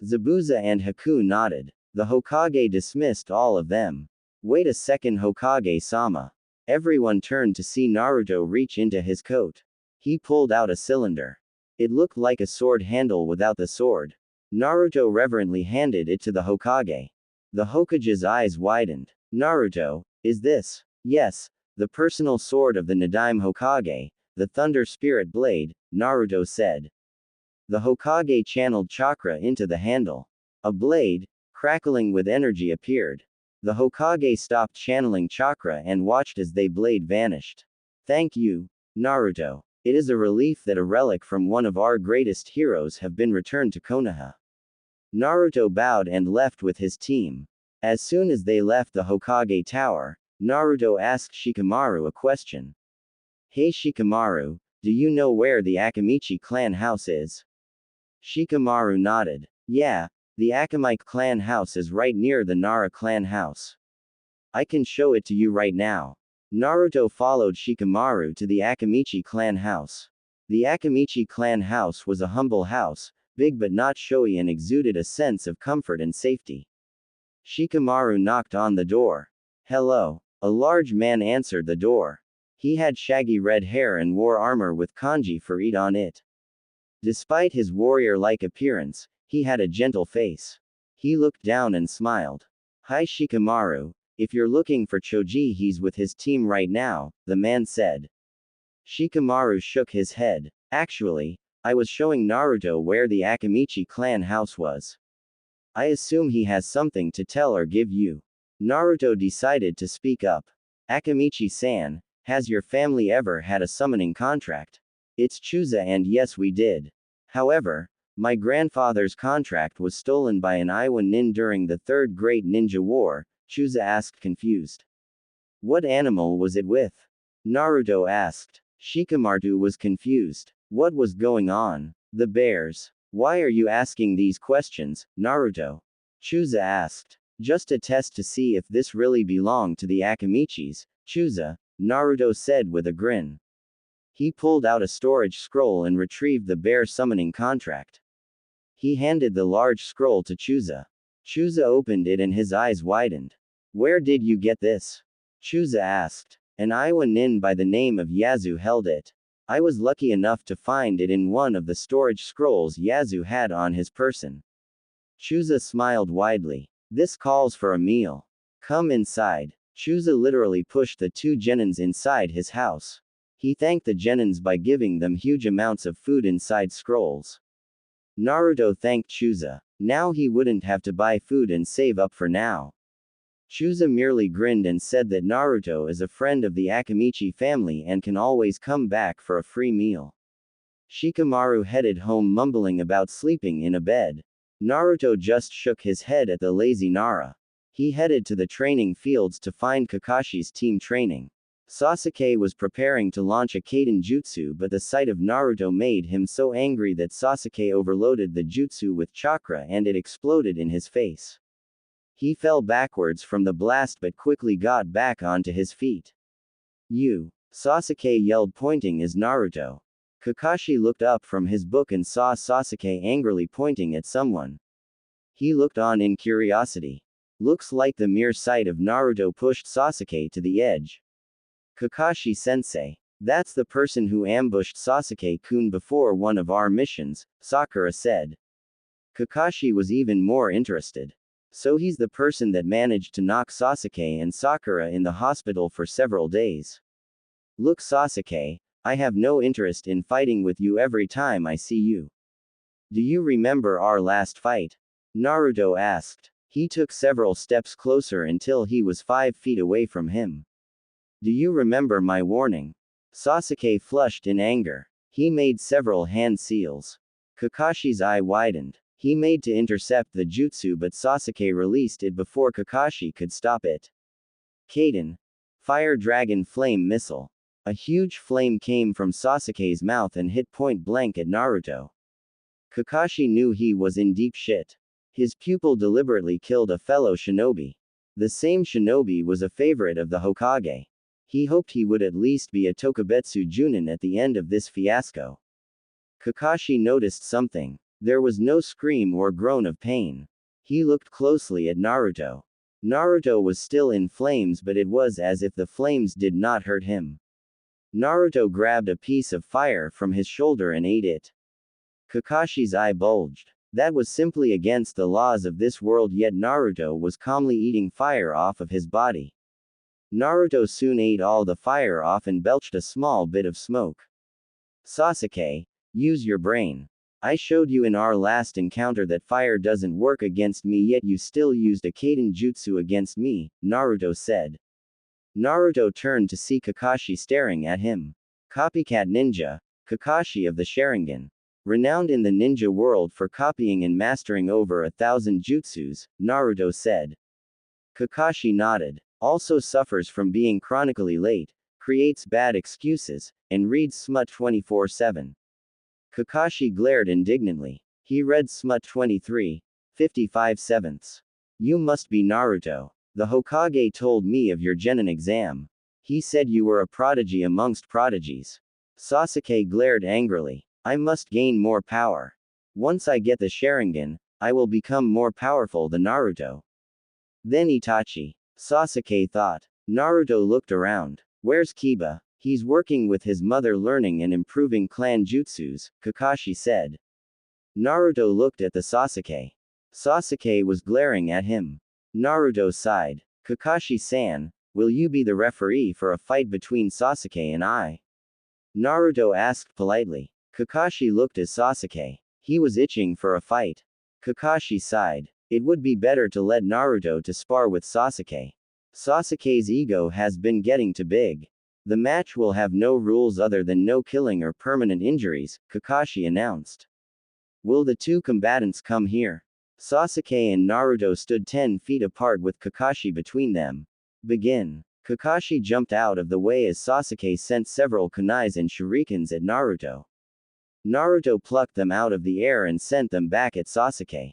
Zabuza and Haku nodded. The Hokage dismissed all of them. Wait a second Hokage-sama. Everyone turned to see Naruto reach into his coat. He pulled out a cylinder. It looked like a sword handle without the sword. Naruto reverently handed it to the Hokage. The Hokage's eyes widened. Naruto, is this? Yes, the personal sword of the Nadaime Hokage, the Thunder Spirit Blade, Naruto said. The Hokage channeled chakra into the handle. A blade, crackling with energy appeared. The Hokage stopped channeling chakra and watched as the blade vanished. Thank you, Naruto. It is a relief that a relic from one of our greatest heroes have been returned to Konoha. Naruto bowed and left with his team. As soon as they left the Hokage Tower, Naruto asked Shikamaru a question. Hey Shikamaru, do you know where the Akamichi clan house is? Shikamaru nodded. Yeah, the Akamite clan house is right near the Nara clan house. I can show it to you right now. Naruto followed Shikamaru to the Akamichi clan house. The Akamichi clan house was a humble house, big but not showy and exuded a sense of comfort and safety. Shikamaru knocked on the door. Hello. A large man answered the door. He had shaggy red hair and wore armor with kanji for it on it. Despite his warrior-like appearance, he had a gentle face. He looked down and smiled. Hi Shikamaru, if you're looking for Choji, he's with his team right now, the man said. Shikamaru shook his head. Actually, I was showing Naruto where the Akamichi clan house was. I assume he has something to tell or give you. Naruto decided to speak up. Akamichi-san, has your family ever had a summoning contract? It's Chusa, and yes, we did. However, my grandfather's contract was stolen by an Iwa nin during the Third Great Ninja War, Chusa asked confused. What animal was it with? Naruto asked. Shikamaru was confused. What was going on? The bears. Why are you asking these questions, Naruto? Chusa asked. Just a test to see if this really belonged to the Akamichis, Chusa, Naruto said with a grin. He pulled out a storage scroll and retrieved the bear summoning contract. He handed the large scroll to Chusa. Chusa opened it and his eyes widened. Where did you get this? Chusa asked. An Iwa nin by the name of Yazu held it. I was lucky enough to find it in one of the storage scrolls Yazu had on his person. Chusa smiled widely. This calls for a meal. Come inside. Chusa literally pushed the two genins inside his house. He thanked the genins by giving them huge amounts of food inside scrolls. Naruto thanked Chusa. Now he wouldn't have to buy food and save up for now. Chusa merely grinned and said that Naruto is a friend of the Akamichi family and can always come back for a free meal. Shikamaru headed home mumbling about sleeping in a bed. Naruto just shook his head at the lazy Nara. He headed to the training fields to find Kakashi's team training. Sasuke was preparing to launch a Kaden jutsu, but the sight of Naruto made him so angry that Sasuke overloaded the jutsu with chakra and it exploded in his face. He fell backwards from the blast but quickly got back onto his feet. You! Sasuke yelled, pointing at Naruto. Kakashi looked up from his book and saw Sasuke angrily pointing at someone. He looked on in curiosity. Looks like the mere sight of Naruto pushed Sasuke to the edge. Kakashi-sensei. That's the person who ambushed Sasuke-kun before one of our missions, Sakura said. Kakashi was even more interested. So he's the person that managed to knock Sasuke and Sakura in the hospital for several days. Look Sasuke, I have no interest in fighting with you every time I see you. Do you remember our last fight? Naruto asked. He took several steps closer until he was 5 feet away from him. Do you remember my warning? Sasuke flushed in anger. He made several hand seals. Kakashi's eye widened. He made to intercept the jutsu but Sasuke released it before Kakashi could stop it. Kaden. Fire Dragon Flame Missile. A huge flame came from Sasuke's mouth and hit point blank at Naruto. Kakashi knew he was in deep shit. His pupil deliberately killed a fellow shinobi. The same shinobi was a favorite of the Hokage. He hoped he would at least be a Tokubetsu Junin at the end of this fiasco. Kakashi noticed something. There was no scream or groan of pain. He looked closely at Naruto. Naruto was still in flames, but it was as if the flames did not hurt him. Naruto grabbed a piece of fire from his shoulder and ate it. Kakashi's eye bulged. That was simply against the laws of this world, yet Naruto was calmly eating fire off of his body. Naruto soon ate all the fire off and belched a small bit of smoke. Sasuke, use your brain. I showed you in our last encounter that fire doesn't work against me, yet you still used a Kaden jutsu against me, Naruto said. Naruto turned to see Kakashi staring at him. Copycat ninja, Kakashi of the Sharingan. Renowned in the ninja world for copying and mastering over 1,000 jutsus, Naruto said. Kakashi nodded. Also suffers from being chronically late, creates bad excuses, and reads smut 24/7. Kakashi glared indignantly. He read smut 23, 55/7. You must be Naruto. The Hokage told me of your genin exam. He said you were a prodigy amongst prodigies. Sasuke glared angrily. I must gain more power. Once I get the Sharingan, I will become more powerful than Naruto. Then Itachi. Sasuke thought. Naruto looked around. Where's Kiba? He's working with his mother learning and improving clan jutsus, Kakashi said. Naruto looked at the Sasuke. Sasuke was glaring at him. Naruto sighed. Kakashi-san, will you be the referee for a fight between Sasuke and I? Naruto asked politely. Kakashi looked at Sasuke. He was itching for a fight. Kakashi sighed. It would be better to let Naruto to spar with Sasuke. Sasuke's ego has been getting too big. The match will have no rules other than no killing or permanent injuries, Kakashi announced. Will the two combatants come here? Sasuke and Naruto stood 10 feet apart with Kakashi between them. Begin. Kakashi jumped out of the way as Sasuke sent several kunais and shurikens at Naruto. Naruto plucked them out of the air and sent them back at Sasuke.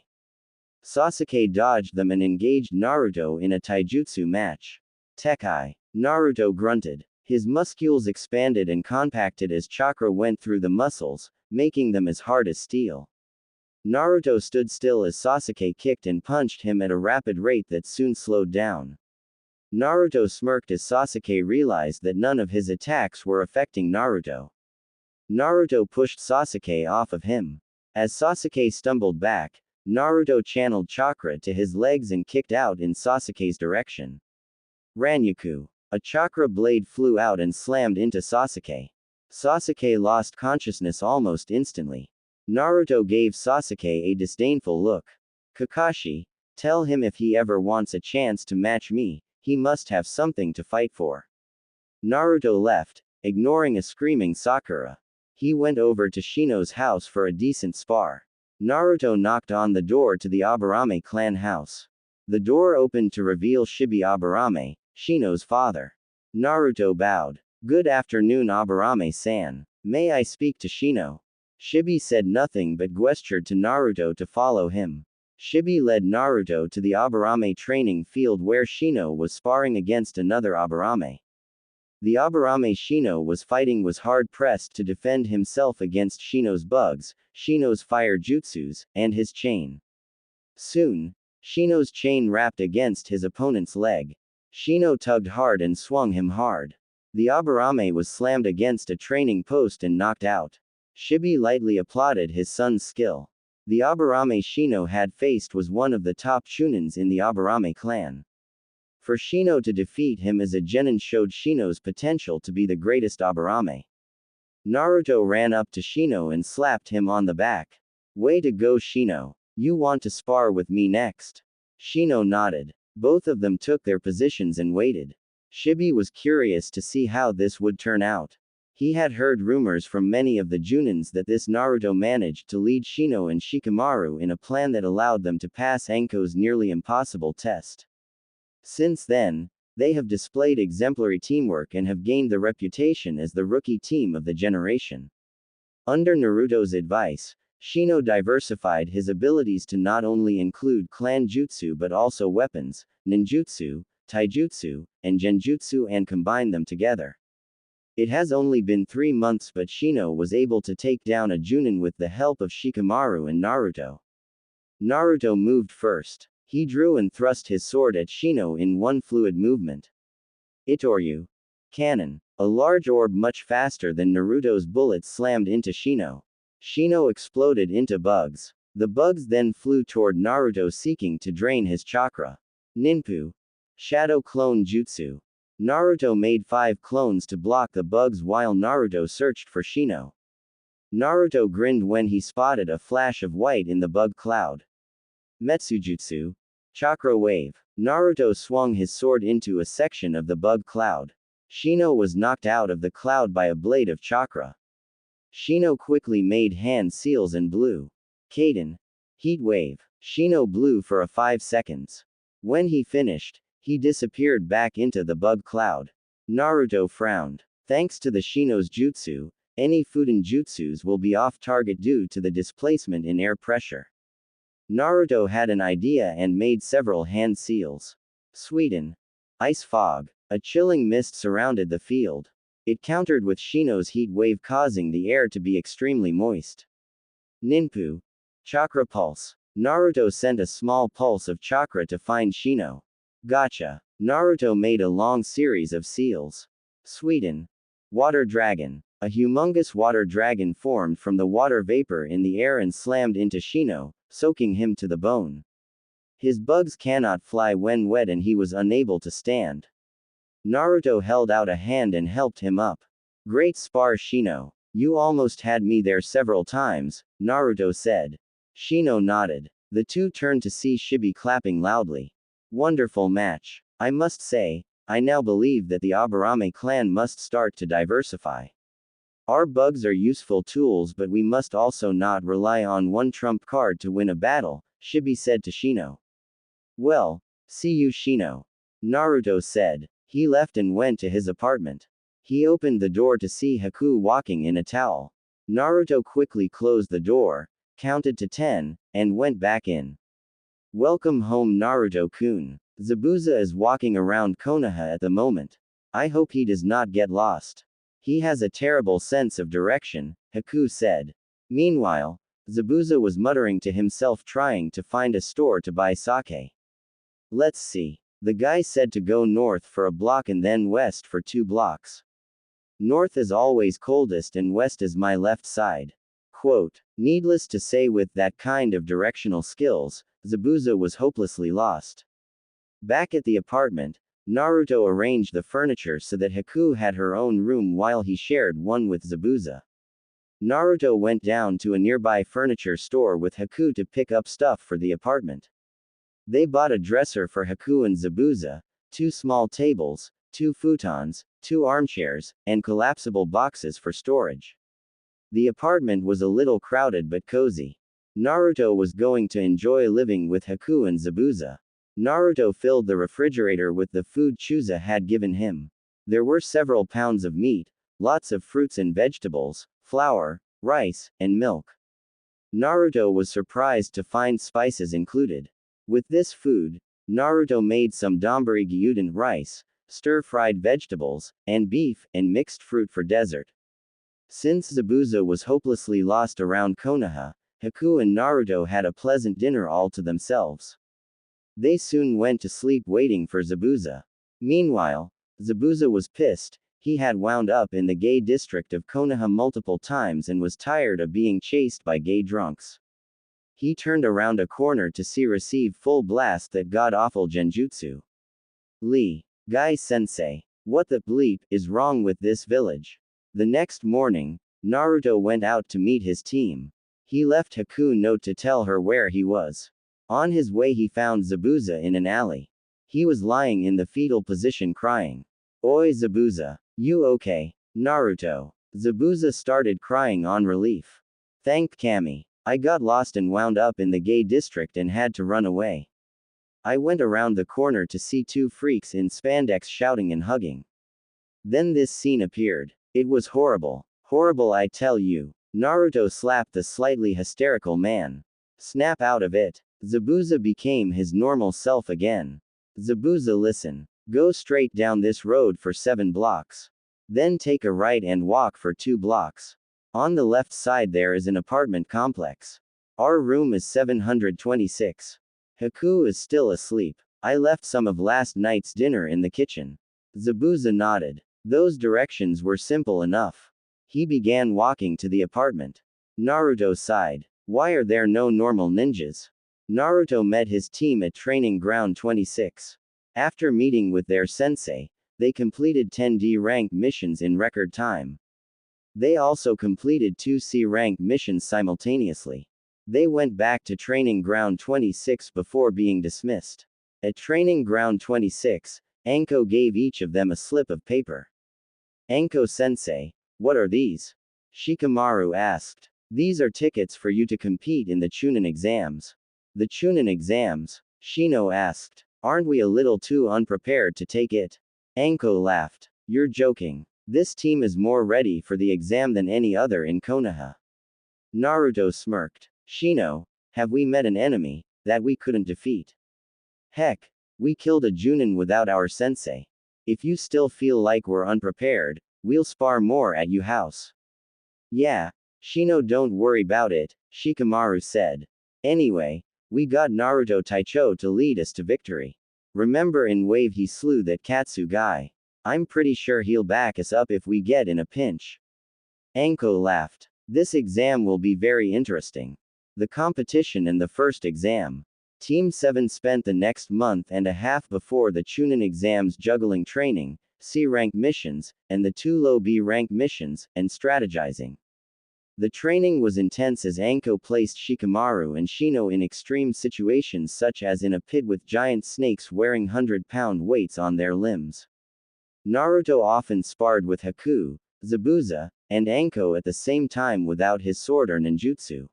Sasuke dodged them and engaged Naruto in a taijutsu match. Tekai. Naruto grunted. His muscles expanded and compacted as chakra went through the muscles, making them as hard as steel. Naruto stood still as Sasuke kicked and punched him at a rapid rate that soon slowed down. Naruto smirked as Sasuke realized that none of his attacks were affecting Naruto. Naruto pushed Sasuke off of him. As Sasuke stumbled back, Naruto channeled chakra to his legs and kicked out in Sasuke's direction. Ranyaku. A chakra blade flew out and slammed into Sasuke. Sasuke lost consciousness almost instantly. Naruto gave Sasuke a disdainful look. Kakashi, tell him if he ever wants a chance to match me, he must have something to fight for. Naruto left, ignoring a screaming Sakura. He went over to Shino's house for a decent spar. Naruto knocked on the door to the Aburame clan house. The door opened to reveal Shibi Aburame, Shino's father. Naruto bowed. Good afternoon Aburame-san. May I speak to Shino? Shibi said nothing but gestured to Naruto to follow him. Shibi led Naruto to the Aburame training field where Shino was sparring against another Aburame. The Aburame Shino was fighting was hard-pressed to defend himself against Shino's bugs, Shino's fire jutsus, and his chain. Soon, Shino's chain wrapped against his opponent's leg. Shino tugged hard and swung him hard. The Aburame was slammed against a training post and knocked out. Shibi lightly applauded his son's skill. The Aburame Shino had faced was one of the top shunins in the Aburame clan. For Shino to defeat him as a genin showed Shino's potential to be the greatest Aburame. Naruto ran up to Shino and slapped him on the back. Way to go Shino. You want to spar with me next? Shino nodded. Both of them took their positions and waited. Shibi was curious to see how this would turn out. He had heard rumors from many of the Junins that this Naruto managed to lead Shino and Shikamaru in a plan that allowed them to pass Anko's nearly impossible test. Since then, they have displayed exemplary teamwork and have gained the reputation as the rookie team of the generation. Under Naruto's advice, Shino diversified his abilities to not only include clan jutsu but also weapons, ninjutsu, taijutsu, and genjutsu and combine them together. It has only been 3 months but Shino was able to take down a Junin with the help of Shikamaru and Naruto. Naruto moved first. He drew and thrust his sword at Shino in one fluid movement. Itoryu. Cannon. A large orb much faster than Naruto's bullets slammed into Shino. Shino exploded into bugs. The bugs then flew toward Naruto seeking to drain his chakra. Ninpu. Shadow Clone Jutsu. Naruto made 5 clones to block the bugs while Naruto searched for Shino. Naruto grinned when he spotted a flash of white in the bug cloud. Metsujutsu. Chakra Wave. Naruto swung his sword into a section of the bug cloud. Shino was knocked out of the cloud by a blade of chakra. Shino quickly made hand seals and blew. Kaden. Heat Wave. Shino blew for 5 seconds. When he finished, he disappeared back into the bug cloud. Naruto frowned. Thanks to the Shino's jutsu, any Fuden jutsus will be off target due to the displacement in air pressure. Naruto had an idea and made several hand seals. Sweden. Ice Fog. A chilling mist surrounded the field. It countered with Shino's heat wave causing the air to be extremely moist. Ninpu. Chakra Pulse. Naruto sent a small pulse of chakra to find Shino. Gotcha. Naruto made a long series of seals. Sweden. Water dragon. A humongous water dragon formed from the water vapor in the air and slammed into Shino, soaking him to the bone. His bugs cannot fly when wet and he was unable to stand. Naruto held out a hand and helped him up. Great spar, Shino. You almost had me there several times, Naruto said. Shino nodded. The two turned to see Shibi clapping loudly. Wonderful match. I must say, I now believe that the Aburame clan must start to diversify. Our bugs are useful tools, but we must also not rely on one trump card to win a battle, Shibi said to Shino. Well, see you, Shino. Naruto said. He left and went to his apartment. He opened the door to see Haku walking in a towel. Naruto quickly closed the door, counted to 10, and went back in. Welcome home, Naruto-kun. Zabuza is walking around Konoha at the moment. I hope he does not get lost. He has a terrible sense of direction, Haku said. Meanwhile, Zabuza was muttering to himself, trying to find a store to buy sake. Let's see. The guy said to go north for a block and then west for 2 blocks. North is always coldest and west is my left side. Quote. Needless to say, with that kind of directional skills, Zabuza was hopelessly lost. Back at the apartment, Naruto arranged the furniture so that Haku had her own room while he shared one with Zabuza. Naruto went down to a nearby furniture store with Haku to pick up stuff for the apartment. They bought a dresser for Haku and Zabuza, 2 small tables, 2 futons, 2 armchairs, and collapsible boxes for storage. The apartment was a little crowded but cozy. Naruto was going to enjoy living with Haku and Zabuza. Naruto filled the refrigerator with the food Chuza had given him. There were several pounds of meat, lots of fruits and vegetables, flour, rice, and milk. Naruto was surprised to find spices included. With this food, Naruto made some donburi gyuden rice, stir-fried vegetables, and beef, and mixed fruit for dessert. Since Zabuza was hopelessly lost around Konoha, Haku and Naruto had a pleasant dinner all to themselves. They soon went to sleep waiting for Zabuza. Meanwhile, Zabuza was pissed. He had wound up in the gay district of Konoha multiple times and was tired of being chased by gay drunks. He turned around a corner to see receive full blast that god-awful genjutsu. Guy-sensei. What the bleep is wrong with this village? The next morning, Naruto went out to meet his team. He left Haku note to tell her where he was. On his way he found Zabuza in an alley. He was lying in the fetal position crying. Oi Zabuza. You okay? Naruto. Zabuza started crying on relief. Thank Kami. I got lost and wound up in the gay district and had to run away. I went around the corner to see 2 freaks in spandex shouting and hugging. Then this scene appeared. It was horrible. Horrible, I tell you. Naruto slapped the slightly hysterical man. Snap out of it. Zabuza became his normal self again. Zabuza, listen. Go straight down this road for 7 blocks. Then take a right and walk for 2 blocks. On the left side there is an apartment complex. Our room is 726. Haku is still asleep. I left some of last night's dinner in the kitchen. Zabuza nodded. Those directions were simple enough. He began walking to the apartment. Naruto sighed. Why are there no normal ninjas? Naruto met his team at Training Ground 26. After meeting with their sensei, they completed 10 D rank missions in record time. They also completed 2 C rank missions simultaneously. They went back to Training Ground 26 before being dismissed. At Training Ground 26, Anko gave each of them a slip of paper. Anko-sensei, what are these? Shikamaru asked. These are tickets for you to compete in the Chunin exams. The Chunin exams? Shino asked. Aren't we a little too unprepared to take it? Anko laughed. You're joking. This team is more ready for the exam than any other in Konoha. Naruto smirked. Shino, have we met an enemy that we couldn't defeat? Heck, we killed a Junin without our sensei. If you still feel like we're unprepared, we'll spar more at you house. Yeah, Shino, don't worry about it, Shikamaru said. Anyway, we got Naruto Taicho to lead us to victory. Remember in Wave he slew that Katsu guy. I'm pretty sure he'll back us up if we get in a pinch. Anko laughed. This exam will be very interesting. The competition and the first exam. Team 7 spent the next month and a half before the Chunin exams juggling training, C-rank missions, and the 2 low B-rank missions, and strategizing. The training was intense as Anko placed Shikamaru and Shino in extreme situations such as in a pit with giant snakes wearing 100-pound weights on their limbs. Naruto often sparred with Haku, Zabuza, and Anko at the same time without his sword or ninjutsu.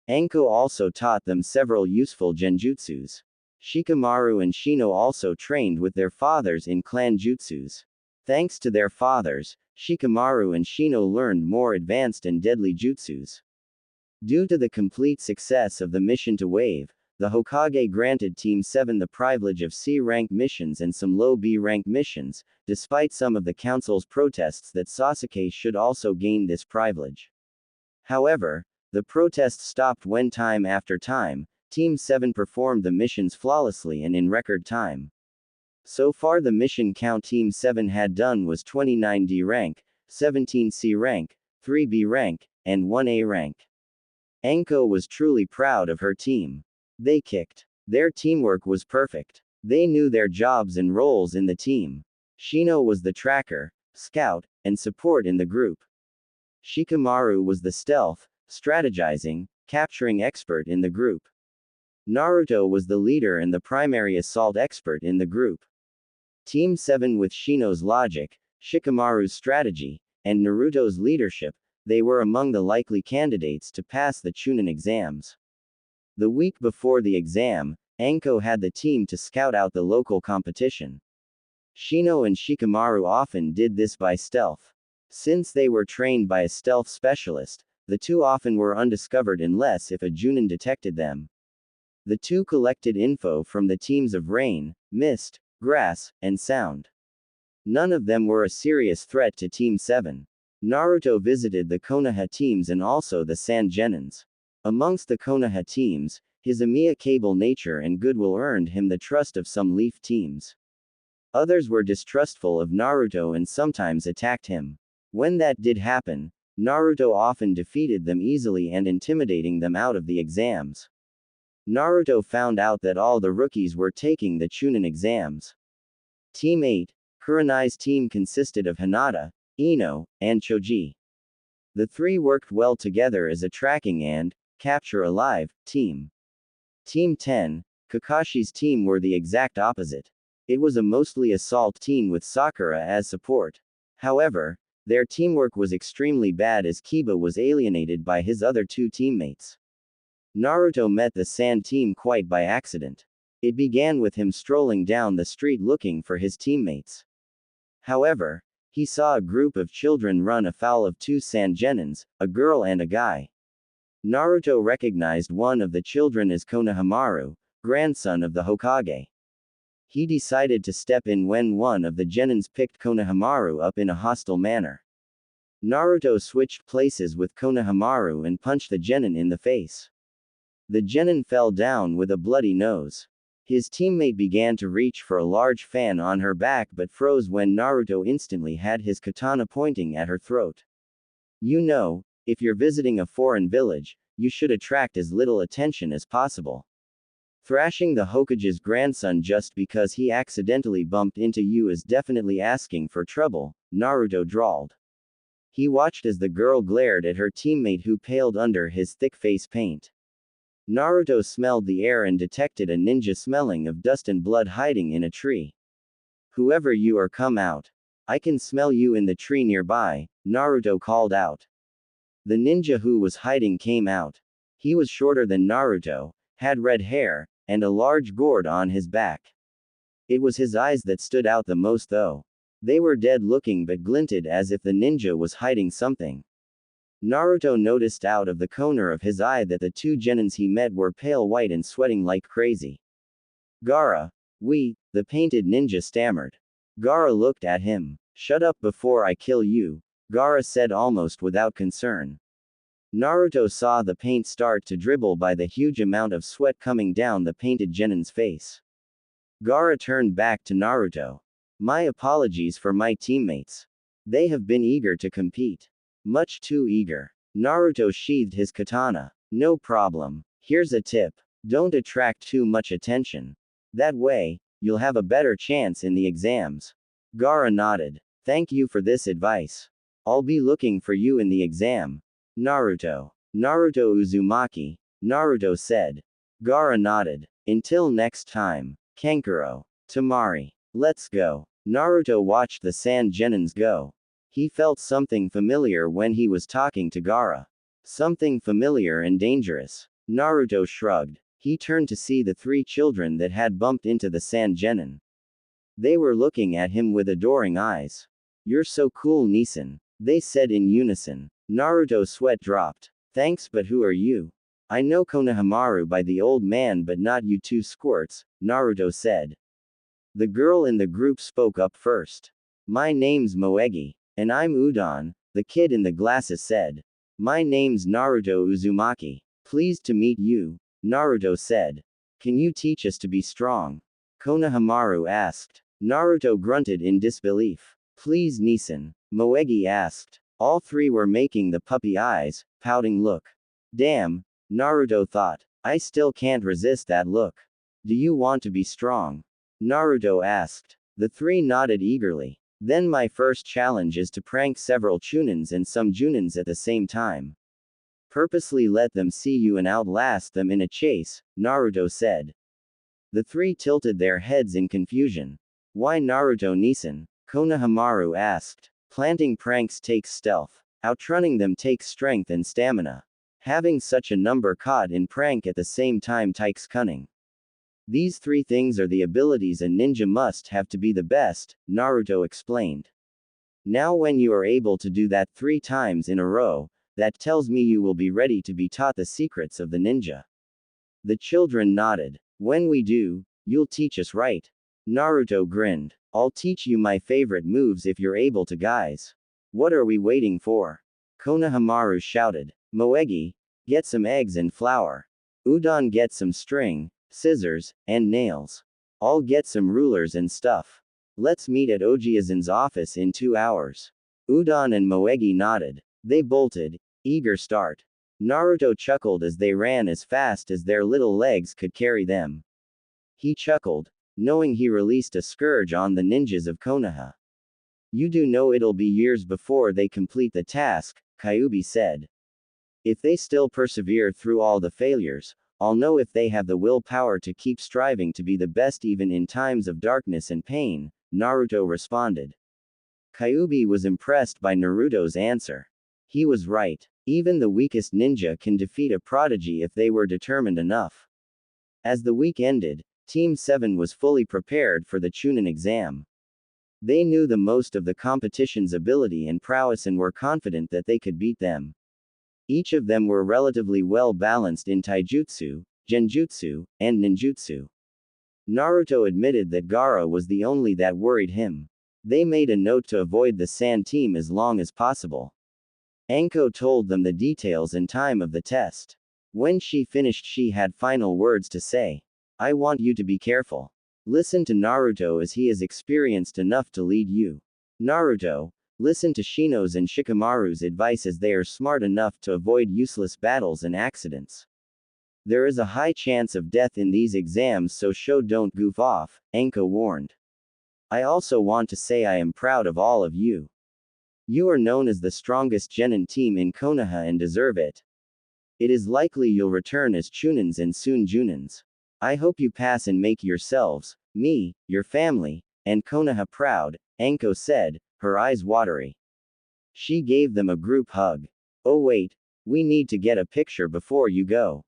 Anko also taught them several useful genjutsus. Shikamaru and Shino also trained with their fathers in clan jutsus. Thanks to their fathers, Shikamaru and Shino learned more advanced and deadly jutsus. Due to the complete success of the mission to Wave, the Hokage granted Team 7 the privilege of C-rank missions and some low B-rank missions, despite some of the council's protests that Sasuke should also gain this privilege. However, the protests stopped when time after time, Team 7 performed the missions flawlessly and in record time. So far the mission count Team 7 had done was 29 D rank, 17 C rank, 3 B rank, and 1 A rank. Anko was truly proud of her team. They kicked. Their teamwork was perfect. They knew their jobs and roles in the team. Shino was the tracker, scout, and support in the group. Shikamaru was the stealth, strategizing, capturing expert in the group. Naruto was the leader and the primary assault expert in the group. Team 7 with Shino's logic, Shikamaru's strategy, and Naruto's leadership, they were among the likely candidates to pass the Chunin exams. The week before the exam, Anko had the team to scout out the local competition. Shino and Shikamaru often did this by stealth. Since they were trained by a stealth specialist, the two often were undiscovered unless if a Junin detected them. The two collected info from the teams of rain, mist, grass, and sound. None of them were a serious threat to Team 7. Naruto visited the Konoha teams and also the Sand Genins. Amongst the Konoha teams, his amicable nature and goodwill earned him the trust of some Leaf teams. Others were distrustful of Naruto and sometimes attacked him. When that did happen, Naruto often defeated them easily and intimidating them out of the exams. Naruto found out that all the rookies were taking the Chunin exams. Team 8, Kurenai's team consisted of Hinata, Ino, and Choji. The three worked well together as a tracking and capture alive team. Team 10, Kakashi's team were the exact opposite. It was a mostly assault team with Sakura as support. However, their teamwork was extremely bad as Kiba was alienated by his other two teammates. Naruto met the Sand team quite by accident. It began with him strolling down the street looking for his teammates. However, he saw a group of children run afoul of two Sand Genins, a girl and a guy. Naruto recognized one of the children as Konohamaru, grandson of the Hokage. He decided to step in when one of the Genins picked Konohamaru up in a hostile manner. Naruto switched places with Konohamaru and punched the Genin in the face. The Genin fell down with a bloody nose. His teammate began to reach for a large fan on her back but froze when Naruto instantly had his katana pointing at her throat. You know, if you're visiting a foreign village, you should attract as little attention as possible. Thrashing the Hokage's grandson just because he accidentally bumped into you is definitely asking for trouble, Naruto drawled. He watched as the girl glared at her teammate who paled under his thick face paint. Naruto smelled the air and detected a ninja smelling of dust and blood hiding in a tree. Whoever you are, come out. I can smell you in the tree nearby, Naruto called out. The ninja who was hiding came out. He was shorter than Naruto, had red hair, and a large gourd on his back. It was his eyes that stood out the most though. They were dead looking but glinted as if the ninja was hiding something. Naruto noticed out of the corner of his eye that the two Genins he met were pale white and sweating like crazy. Gaara, the painted ninja stammered. Gaara looked at him. Shut up before I kill you, Gaara said almost without concern. Naruto saw the paint start to dribble by the huge amount of sweat coming down the painted Genin's face. Gaara turned back to Naruto. My apologies for my teammates. They have been eager to compete. Much too eager. Naruto sheathed his katana. No problem. Here's a tip. Don't attract too much attention. That way, you'll have a better chance in the exams. Gaara nodded. Thank you for this advice. I'll be looking for you in the exam. Naruto. Naruto Uzumaki. Naruto said. Gaara nodded. Until next time. Kankuro. Tamari. Let's go. Naruto watched the Sand Genins go. He felt something familiar when he was talking to Gaara. Something familiar and dangerous. Naruto shrugged. He turned to see the three children that had bumped into the Sand Genin. They were looking at him with adoring eyes. You're so cool, Nissan. They said in unison. Naruto's sweat dropped. Thanks, but who are you? I know Konohamaru by the old man, but not you two squirts, Naruto said. The girl in the group spoke up first. My name's Moegi. And I'm Udon, the kid in the glasses said. My name's Naruto Uzumaki. Pleased to meet you, Naruto said. Can you teach us to be strong? Konohamaru asked. Naruto grunted in disbelief. Please, Nissan, Moegi asked. All three were making the puppy eyes, pouting look. Damn, Naruto thought. I still can't resist that look. Do you want to be strong? Naruto asked. The three nodded eagerly. Then my first challenge is to prank several Chunins and some Junins at the same time. Purposely let them see you and outlast them in a chase, Naruto said. The three tilted their heads in confusion. Why Naruto Nissan? Konohamaru asked. Planting pranks takes stealth. Outrunning them takes strength and stamina. Having such a number caught in prank at the same time takes cunning. These three things are the abilities a ninja must have to be the best, Naruto explained. Now when you are able to do that 3 times in a row, that tells me you will be ready to be taught the secrets of the ninja. The children nodded. When we do, you'll teach us, right? Naruto grinned. I'll teach you my favorite moves if you're able to, guys. What are we waiting for? Konohamaru shouted. Moegi, get some eggs and flour. Udon, get some string, scissors, and nails. I'll get some rulers and stuff. Let's meet at Ojiazin's office in 2 hours. Udon and Moegi nodded. They bolted. Eager start. Naruto chuckled as they ran as fast as their little legs could carry them. He chuckled, knowing he released a scourge on the ninjas of Konoha. You do know it'll be years before they complete the task, Kyuubi said. If they still persevere through all the failures, I'll know if they have the willpower to keep striving to be the best even in times of darkness and pain, Naruto responded. Kyuubi was impressed by Naruto's answer. He was right. Even the weakest ninja can defeat a prodigy if they were determined enough. As the week ended, Team 7 was fully prepared for the Chunin exam. They knew the most of the competition's ability and prowess and were confident that they could beat them. Each of them were relatively well balanced in taijutsu, genjutsu, and ninjutsu. Naruto admitted that Gaara was the only that worried him. They made a note to avoid the Sand team as long as possible. Anko told them the details and time of the test. When she finished, she had final words to say. I want you to be careful. Listen to Naruto as he is experienced enough to lead you. Naruto, listen to Shino's and Shikamaru's advice as they are smart enough to avoid useless battles and accidents. There is a high chance of death in these exams, so don't goof off, Anko warned. I also want to say I am proud of all of you. You are known as the strongest Genin team in Konoha and deserve it. It is likely you'll return as Chunins and soon Junins. I hope you pass and make yourselves, me, your family, and Konoha proud, Anko said, her eyes watery. She gave them a group hug. Oh wait, we need to get a picture before you go.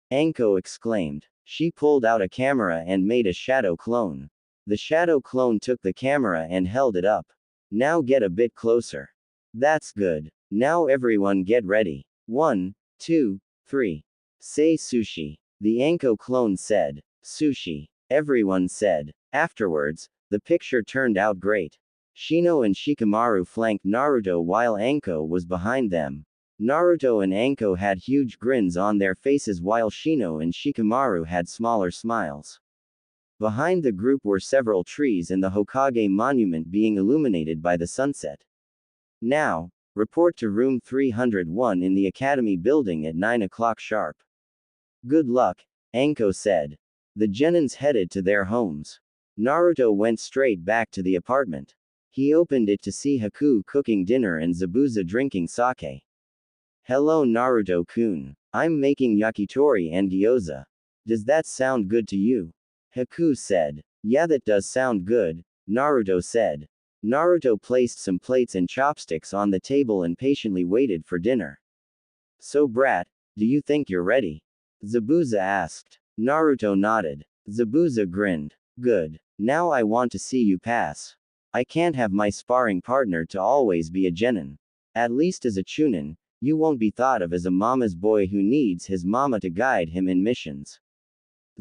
Anko exclaimed. She pulled out a camera and made a shadow clone. The shadow clone took the camera and held it up. Now get a bit closer. That's good. Now everyone get ready. 1, 2, 3. Say sushi. The Anko clone said. Sushi. Everyone said. Afterwards, the picture turned out great. Shino and Shikamaru flanked Naruto while Anko was behind them. Naruto and Anko had huge grins on their faces while Shino and Shikamaru had smaller smiles. Behind the group were several trees and the Hokage monument being illuminated by the sunset. Now, report to room 301 in the academy building at 9 o'clock sharp. Good luck, Anko said. The genins headed to their homes. Naruto went straight back to the apartment. He opened it to see Haku cooking dinner and Zabuza drinking sake. Hello Naruto-kun. I'm making yakitori and gyoza. Does that sound good to you? Haku said. Yeah, that does sound good, Naruto said. Naruto placed some plates and chopsticks on the table and patiently waited for dinner. So brat, do you think you're ready? Zabuza asked. Naruto nodded. Zabuza grinned. Good. Now I want to see you pass. I can't have my sparring partner to always be a genin. At least as a chunin, you won't be thought of as a mama's boy who needs his mama to guide him in missions.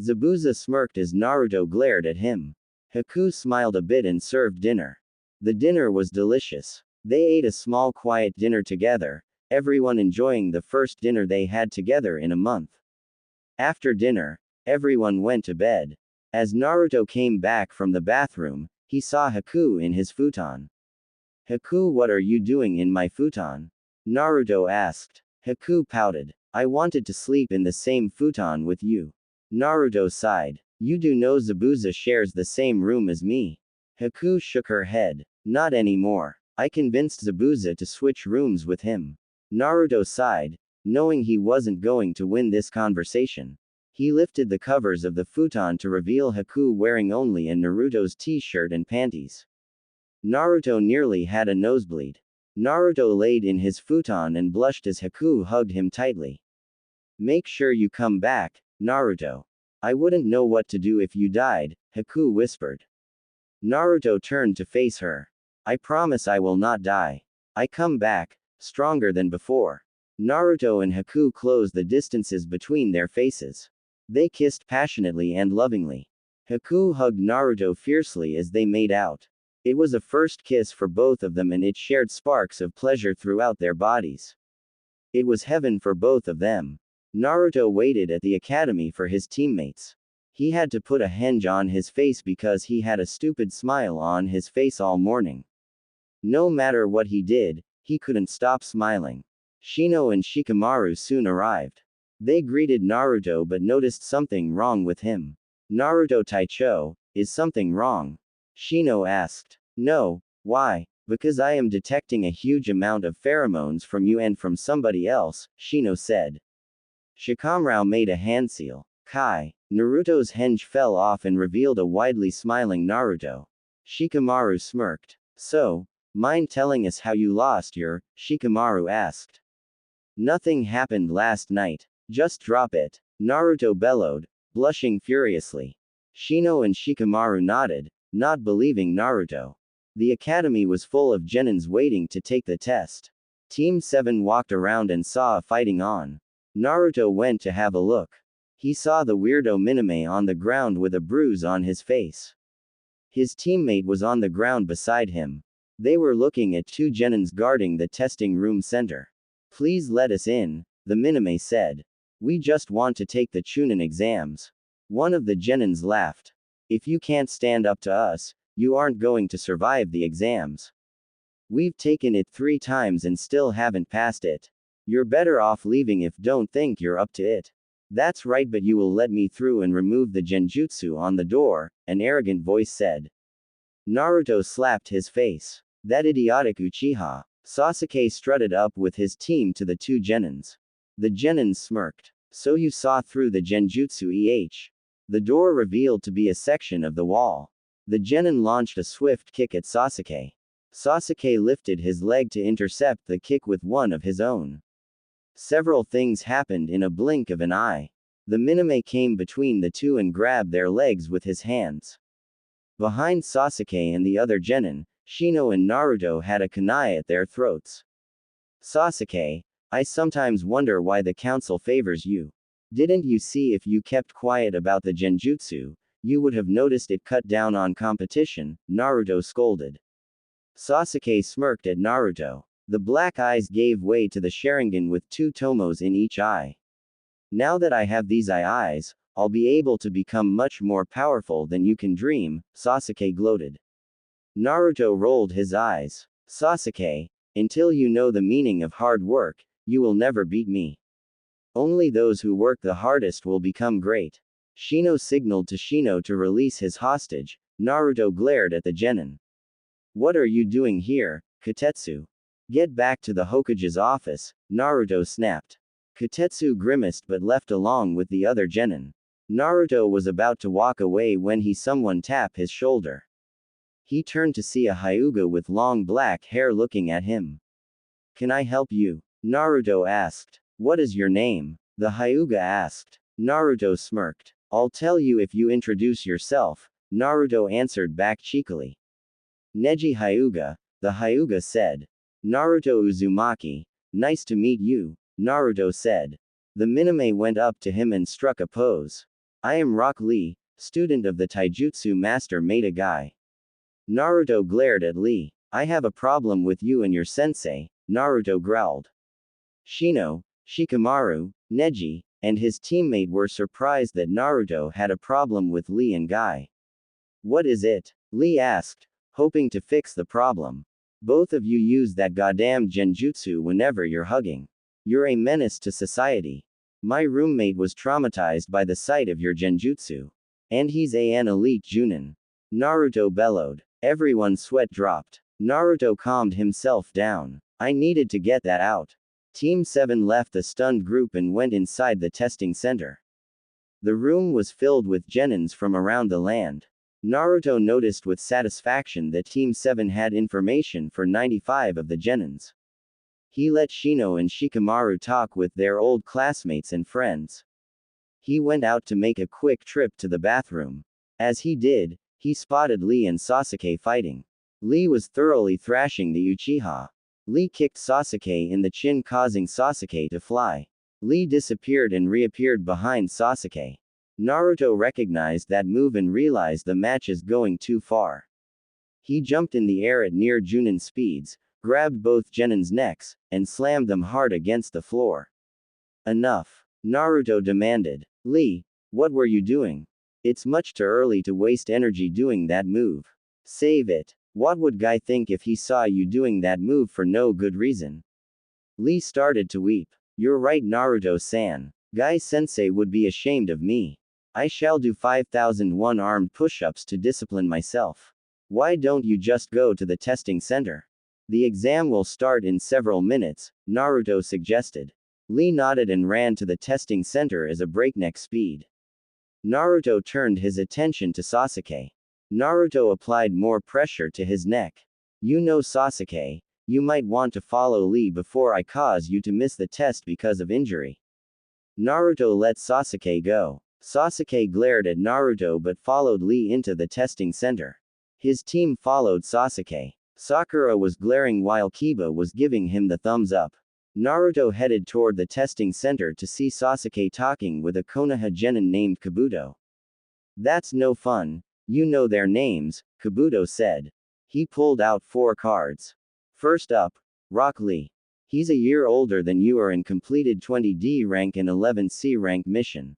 Zabuza smirked as Naruto glared at him. Haku smiled a bit and served dinner. The dinner was delicious. They ate a small quiet dinner together, everyone enjoying the first dinner they had together in a month. After dinner, everyone went to bed. As Naruto came back from the bathroom, he saw Haku in his futon. Haku, what are you doing in my futon? Naruto asked. Haku pouted. I wanted to sleep in the same futon with you. Naruto sighed. You do know Zabuza shares the same room as me. Haku shook her head. Not anymore. I convinced Zabuza to switch rooms with him. Naruto sighed, knowing he wasn't going to win this conversation. He lifted the covers of the futon to reveal Haku wearing only a Naruto's t-shirt and panties. Naruto nearly had a nosebleed. Naruto laid in his futon and blushed as Haku hugged him tightly. Make sure you come back, Naruto. I wouldn't know what to do if you died, Haku whispered. Naruto turned to face her. I promise I will not die. I come back, stronger than before. Naruto and Haku closed the distances between their faces. They kissed passionately and lovingly. Haku hugged Naruto fiercely as they made out. It was a first kiss for both of them and it shared sparks of pleasure throughout their bodies. It was heaven for both of them. Naruto waited at the academy for his teammates. He had to put a henge on his face because he had a stupid smile on his face all morning. No matter what he did, he couldn't stop smiling. Shino and Shikamaru soon arrived. They greeted Naruto but noticed something wrong with him. Naruto Taicho, is something wrong? Shino asked. No, why? Because I am detecting a huge amount of pheromones from you and from somebody else, Shino said. Shikamaru made a hand seal. Kai. Naruto's henge fell off and revealed a widely smiling Naruto. Shikamaru smirked. So, mind telling us how you lost your, Shikamaru asked. Nothing happened last night. Just drop it. Naruto bellowed, blushing furiously. Shino and Shikamaru nodded, not believing Naruto. The academy was full of genins waiting to take the test. Team 7 walked around and saw a fighting on. Naruto went to have a look. He saw the weirdo Miname on the ground with a bruise on his face. His teammate was on the ground beside him. They were looking at two genins guarding the testing room center. Please let us in, the Miname said. We just want to take the Chunin exams. One of the genins laughed. If you can't stand up to us, you aren't going to survive the exams. We've taken it 3 times and still haven't passed it. You're better off leaving if don't think you're up to it. That's right, but you will let me through and remove the genjutsu on the door, an arrogant voice said. Naruto slapped his face. That idiotic Uchiha. Sasuke strutted up with his team to the two genins. The genins smirked. So you saw through the genjutsu The door revealed to be a section of the wall. The genin launched a swift kick at Sasuke. Sasuke lifted his leg to intercept the kick with one of his own. Several things happened in a blink of an eye. The Miname came between the two and grabbed their legs with his hands. Behind Sasuke and the other genin, Shino and Naruto had a kunai at their throats. Sasuke, I sometimes wonder why the council favors you. Didn't you see if you kept quiet about the genjutsu, you would have noticed it cut down on competition, Naruto scolded. Sasuke smirked at Naruto. The black eyes gave way to the Sharingan with 2 tomos in each eye. Now that I have these eyes, I'll be able to become much more powerful than you can dream, Sasuke gloated. Naruto rolled his eyes. Sasuke, until you know the meaning of hard work, you will never beat me. Only those who work the hardest will become great. Shino signaled to Shino to release his hostage. Naruto glared at the genin. What are you doing here, Kotetsu? Get back to the Hokage's office, Naruto snapped. Kotetsu grimaced but left along with the other genin. Naruto was about to walk away when he someone tapped his shoulder. He turned to see a Hyuga with long black hair looking at him. Can I help you? Naruto asked. What is your name? The Hyuga asked. Naruto smirked. I'll tell you if you introduce yourself, Naruto answered back cheekily. Neji Hyuga, the Hyuga said. Naruto Uzumaki, nice to meet you, Naruto said. The Miname went up to him and struck a pose. I am Rock Lee, student of the Taijutsu master Maida Guy. Naruto glared at Lee. I have a problem with you and your sensei, Naruto growled. Shino, Shikamaru, Neji, and his teammate were surprised that Naruto had a problem with Lee and Guy. What is it? Lee asked, hoping to fix the problem. Both of you use that goddamn genjutsu whenever you're hugging. You're a menace to society. My roommate was traumatized by the sight of your genjutsu. And he's an elite Junin. Naruto bellowed. Everyone's sweat dropped. Naruto calmed himself down. I needed to get that out. Team 7 left the stunned group and went inside the testing center. The room was filled with genins from around the land. Naruto noticed with satisfaction that Team 7 had information for 95 of the genins. He let Shino and Shikamaru talk with their old classmates and friends. He went out to make a quick trip to the bathroom. As he did, he spotted Lee and Sasuke fighting. Lee was thoroughly thrashing the Uchiha. Lee kicked Sasuke in the chin, causing Sasuke to fly. Lee disappeared and reappeared behind Sasuke. Naruto recognized that move and realized the match is going too far. He jumped in the air at near Junin speeds, grabbed both genins' necks, and slammed them hard against the floor. Enough, Naruto demanded. Lee, what were you doing? It's much too early to waste energy doing that move. Save it. What would Guy think if he saw you doing that move for no good reason? Lee started to weep. You're right, Naruto-san. Guy-sensei would be ashamed of me. I shall do 5,001 armed push-ups to discipline myself. Why don't you just go to the testing center? The exam will start in several minutes, Naruto suggested. Lee nodded and ran to the testing center at a breakneck speed. Naruto turned his attention to Sasuke. Naruto applied more pressure to his neck. You know, Sasuke, you might want to follow Lee before I cause you to miss the test because of injury. Naruto let Sasuke go. Sasuke glared at Naruto but followed Lee into the testing center. His team followed Sasuke. Sakura was glaring while Kiba was giving him the thumbs up. Naruto headed toward the testing center to see Sasuke talking with a Konoha genin named Kabuto. That's no fun. You know their names, Kabuto said. He pulled out 4 cards. First up, Rock Lee. He's a year older than you are and completed 20D rank and 11C rank mission.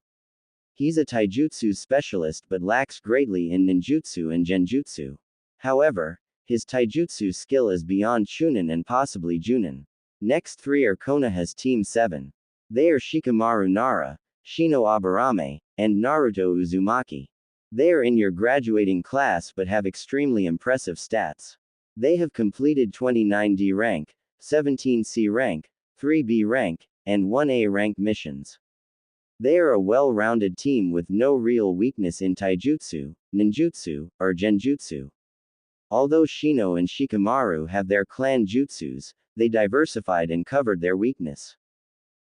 He's a taijutsu specialist but lacks greatly in ninjutsu and genjutsu. However, his taijutsu skill is beyond Chunin and possibly Junin. Next 3 are Konoha's Team 7. They are Shikamaru Nara, Shino Aburame, and Naruto Uzumaki. They are in your graduating class but have extremely impressive stats. They have completed 29D rank, 17C rank, 3B rank, and 1A rank missions. They are a well-rounded team with no real weakness in taijutsu, ninjutsu, or genjutsu. Although Shino and Shikamaru have their clan jutsus, they diversified and covered their weakness.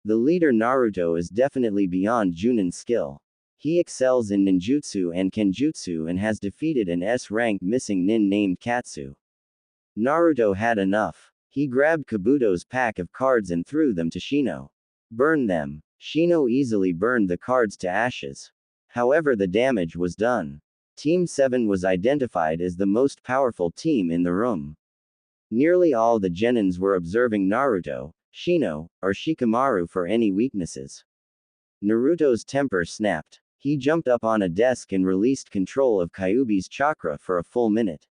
The leader Naruto is definitely beyond Junin skill. He excels in ninjutsu and kenjutsu and has defeated an S-rank missing nin named Katsu. Naruto had enough. He grabbed Kabuto's pack of cards and threw them to Shino. Burn them. Shino easily burned the cards to ashes. However, the damage was done. Team 7 was identified as the most powerful team in the room. Nearly all the genins were observing Naruto, Shino, or Shikamaru for any weaknesses. Naruto's temper snapped. He jumped up on a desk and released control of Kyuubi's chakra for a full minute.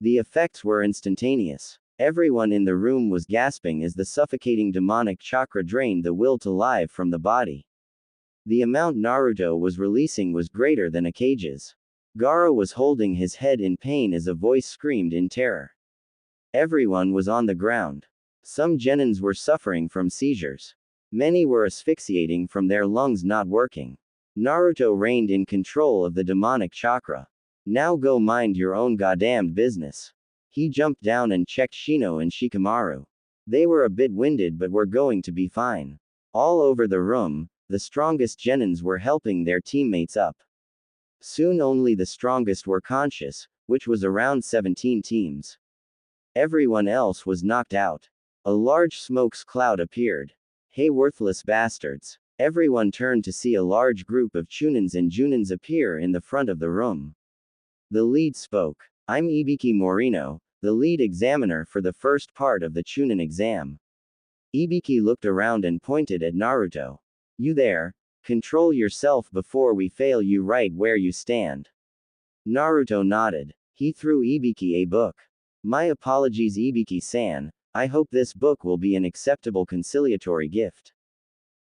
The effects were instantaneous. Everyone in the room was gasping as the suffocating demonic chakra drained the will to live from the body. The amount Naruto was releasing was greater than Akage's. Gaara was holding his head in pain as a voice screamed in terror. Everyone was on the ground. Some genins were suffering from seizures. Many were asphyxiating from their lungs not working. Naruto reigned in control of the demonic chakra. Now go mind your own goddamned business. He jumped down and checked Shino and Shikamaru. They were a bit winded but were going to be fine. All over the room, the strongest genins were helping their teammates up. Soon only the strongest were conscious, which was around 17 teams. Everyone else was knocked out. A large smokes cloud appeared. Hey worthless bastards. Everyone turned to see a large group of Chunins and Junins appear in the front of the room. The lead spoke. I'm Ibiki Morino, the lead examiner for the first part of the Chunin exam. Ibiki looked around and pointed at Naruto. You there? Control yourself before we fail you right where you stand. Naruto nodded. He threw Ibiki a book. My apologies Ibiki-san, I hope this book will be an acceptable conciliatory gift.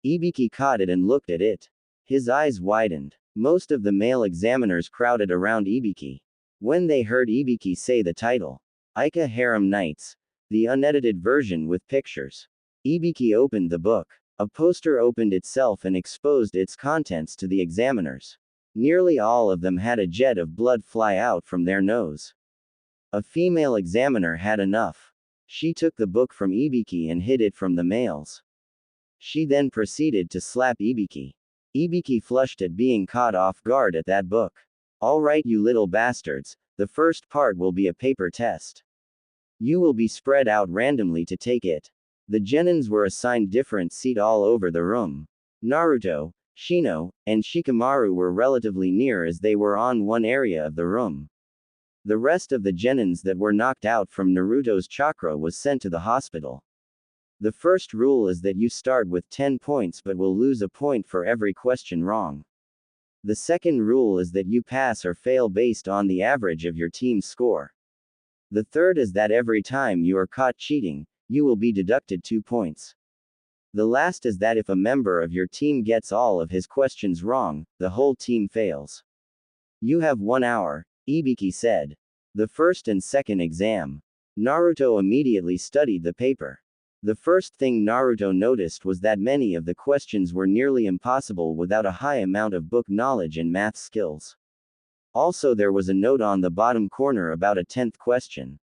Ibiki caught it and looked at it. His eyes widened. Most of the male examiners crowded around Ibiki. When they heard Ibiki say the title, Ica Harem Nights, the unedited version with pictures. Ibiki opened the book. A poster opened itself and exposed its contents to the examiners. Nearly all of them had a jet of blood fly out from their nose. A female examiner had enough. She took the book from Ibiki and hid it from the males. She then proceeded to slap Ibiki. Ibiki flushed at being caught off guard at that book. Alright you little bastards, the first part will be a paper test. You will be spread out randomly to take it. The genins were assigned different seat all over the room. Naruto, Shino, and Shikamaru were relatively near as they were on one area of the room. The rest of the genins that were knocked out from Naruto's chakra was sent to the hospital. The first rule is that you start with 10 points but will lose a point for every question wrong. The second rule is that you pass or fail based on the average of your team's score. The third is that every time you are caught cheating, you will be deducted 2 points. The last is that if a member of your team gets all of his questions wrong, the whole team fails. You have 1 hour, Ibiki said. The first and second exam. Naruto immediately studied the paper. The first thing Naruto noticed was that many of the questions were nearly impossible without a high amount of book knowledge and math skills. Also there was a note on the bottom corner about a 10th question.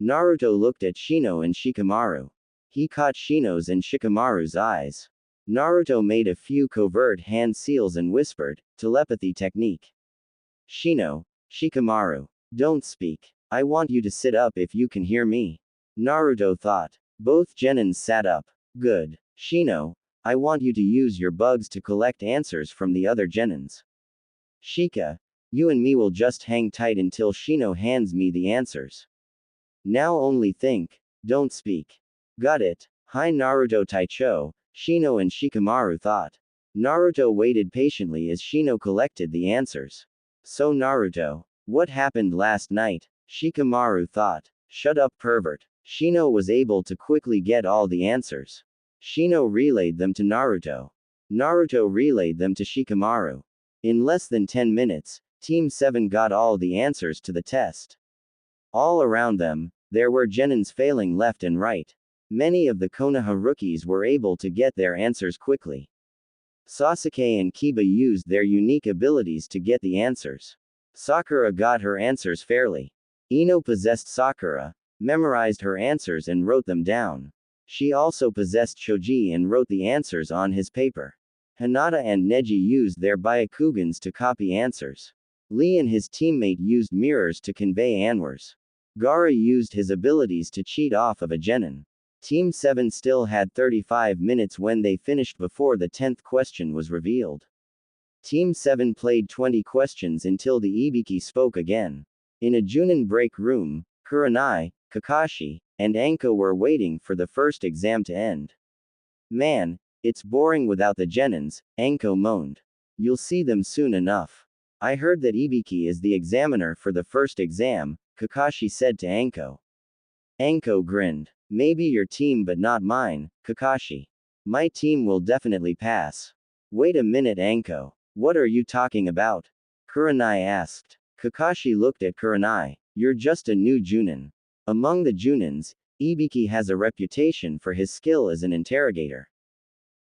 Naruto looked at Shino and Shikamaru. He caught Shino's and Shikamaru's eyes. Naruto made a few covert hand seals and whispered, telepathy technique. Shino, Shikamaru, don't speak. I want you to sit up if you can hear me. Naruto thought. Both genins sat up. Good. Shino, I want you to use your bugs to collect answers from the other genins. Shika, you and me will just hang tight until Shino hands me the answers. Now only think, don't speak. Got it. Hi Naruto Taicho, Shino and Shikamaru thought. Naruto waited patiently as Shino collected the answers. So Naruto, what happened last night? Shikamaru thought. Shut up pervert. Shino was able to quickly get all the answers. Shino relayed them to Naruto. Naruto relayed them to Shikamaru. In less than 10 minutes, Team 7 got all the answers to the test. All around them, there were genins failing left and right. Many of the Konoha rookies were able to get their answers quickly. Sasuke and Kiba used their unique abilities to get the answers. Sakura got her answers fairly. Ino possessed Sakura, memorized her answers and wrote them down. She also possessed Choji and wrote the answers on his paper. Hinata and Neji used their Byakugans to copy answers. Lee and his teammate used mirrors to convey answers. Gaara used his abilities to cheat off of a genin. Team 7 still had 35 minutes when they finished before the 10th question was revealed. Team 7 played 20 questions until the Ibiki spoke again. In a Junin break room, Kurenai, Kakashi, and Anko were waiting for the first exam to end. Man, it's boring without the genins, Anko moaned. You'll see them soon enough. I heard that Ibiki is the examiner for the first exam, Kakashi said to Anko. Anko grinned. Maybe your team but not mine, Kakashi. My team will definitely pass. Wait a minute, Anko. What are you talking about? Kurenai asked. Kakashi looked at Kurenai. You're just a new Junin. Among the Junins, Ibiki has a reputation for his skill as an interrogator.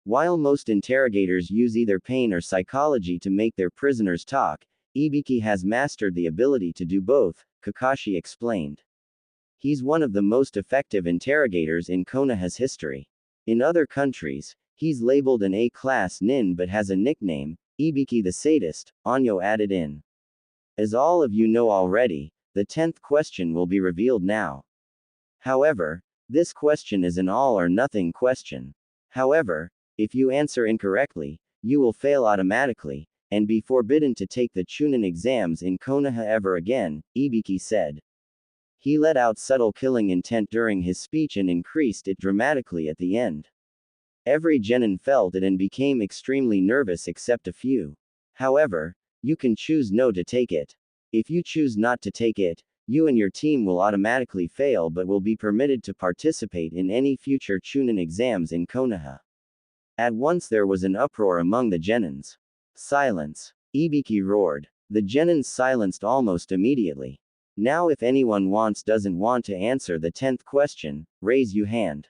While most interrogators use either pain or psychology to make their prisoners talk, Ibiki has mastered the ability to do both, Kakashi explained. He's one of the most effective interrogators in Konoha's history. In other countries, he's labeled an A-class nin but has a nickname, Ibiki the Sadist, Anyo added in. As all of you know already, the 10th question will be revealed now. However, this question is an all-or-nothing question. However, if you answer incorrectly, you will fail automatically, and be forbidden to take the Chunin exams in Konoha ever again, Ibiki said. He let out subtle killing intent during his speech and increased it dramatically at the end. Every genin felt it and became extremely nervous except a few. However, you can choose no to take it. If you choose not to take it, you and your team will automatically fail but will be permitted to participate in any future Chunin exams in Konoha. At once there was an uproar among the genins. Silence. Ibiki roared. The genins silenced almost immediately. Now if anyone doesn't want to answer the 10th question, raise your hand.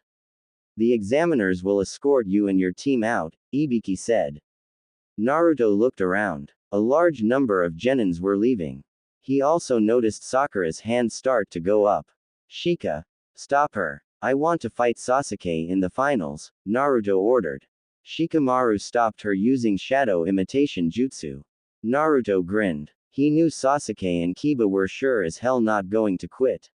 The examiners will escort you and your team out, Ibiki said. Naruto looked around. A large number of genins were leaving. He also noticed Sakura's hand start to go up. Shika. Stop her. I want to fight Sasuke in the finals, Naruto ordered. Shikamaru stopped her using shadow imitation jutsu. Naruto grinned. He knew Sasuke and Kiba were sure as hell not going to quit.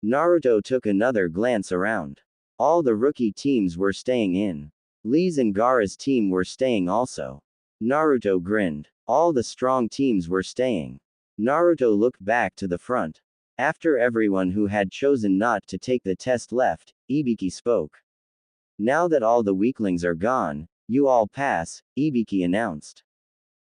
Naruto took another glance around. All the rookie teams were staying in. Lee's and Gaara's team were staying also. Naruto grinned. All the strong teams were staying. Naruto looked back to the front. After everyone who had chosen not to take the test left, Ibiki spoke. Now that all the weaklings are gone, you all pass, Ibiki announced.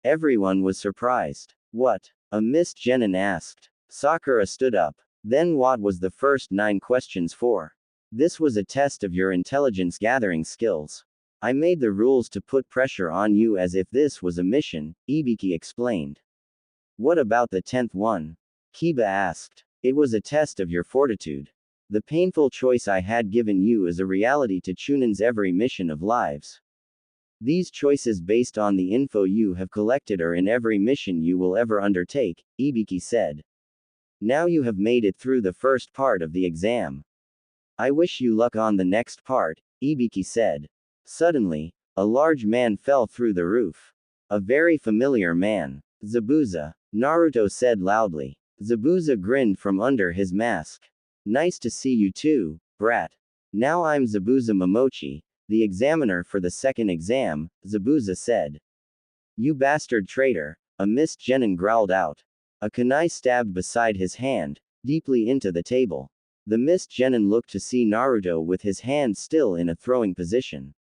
Everyone was surprised. What? A mist genin asked. Sakura stood up. Then what was the first 9 questions for? This was a test of your intelligence gathering skills. I made the rules to put pressure on you as if this was a mission, Ibiki explained. What about the 10th one? Kiba asked. It was a test of your fortitude. The painful choice I had given you is a reality to Chunin's every mission of lives. These choices based on the info you have collected are in every mission you will ever undertake, Ibiki said. Now you have made it through the first part of the exam. I wish you luck on the next part, Ibiki said. Suddenly, a large man fell through the roof. A very familiar man. Zabuza, Naruto said loudly. Zabuza grinned from under his mask. Nice to see you too, brat. Now I'm Zabuza Momochi, the examiner for the second exam, Zabuza said. You bastard traitor, a mist genin growled out. A kunai stabbed beside his hand, deeply into the table. The mist genin looked to see Naruto with his hand still in a throwing position.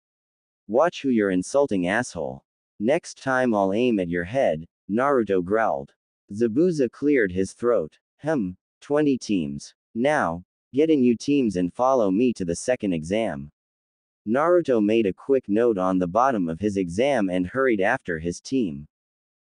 Watch who you're insulting, asshole. Next time I'll aim at your head, Naruto growled. Zabuza cleared his throat. 20 teams. Now, get in you teams and follow me to the second exam. Naruto made a quick note on the bottom of his exam and hurried after his team.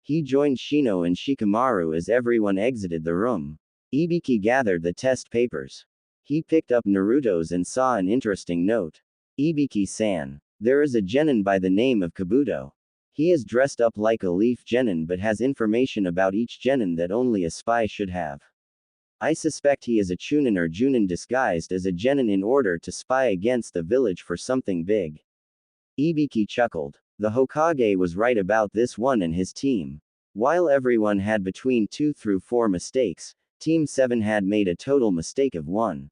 He joined Shino and Shikamaru as everyone exited the room. Ibiki gathered the test papers. He picked up Naruto's and saw an interesting note. Ibiki-san. There is a genin by the name of Kabuto. He is dressed up like a leaf genin but has information about each genin that only a spy should have. I suspect he is a Chunin or Junin disguised as a genin in order to spy against the village for something big. Ibiki chuckled. The Hokage was right about this one and his team. While everyone had between 2 through 4 mistakes, Team 7 had made a total mistake of 1.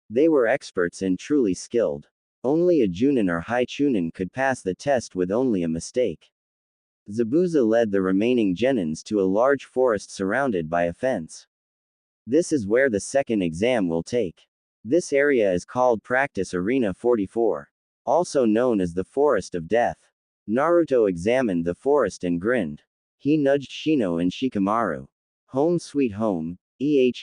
They were experts and truly skilled. Only a Junin or High Chunin could pass the test with only a mistake. Zabuza led the remaining genins to a large forest surrounded by a fence. This is where the second exam will take. This area is called Practice Arena 44. Also known as the Forest of Death. Naruto examined the forest and grinned. He nudged Shino and Shikamaru. Home sweet home,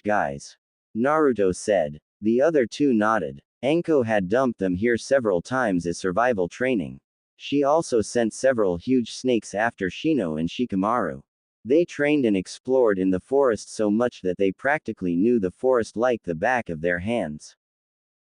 guys. Naruto said. The other two nodded. Anko had dumped them here several times as survival training. She also sent several huge snakes after Shino and Shikamaru. They trained and explored in the forest so much that they practically knew the forest like the back of their hands.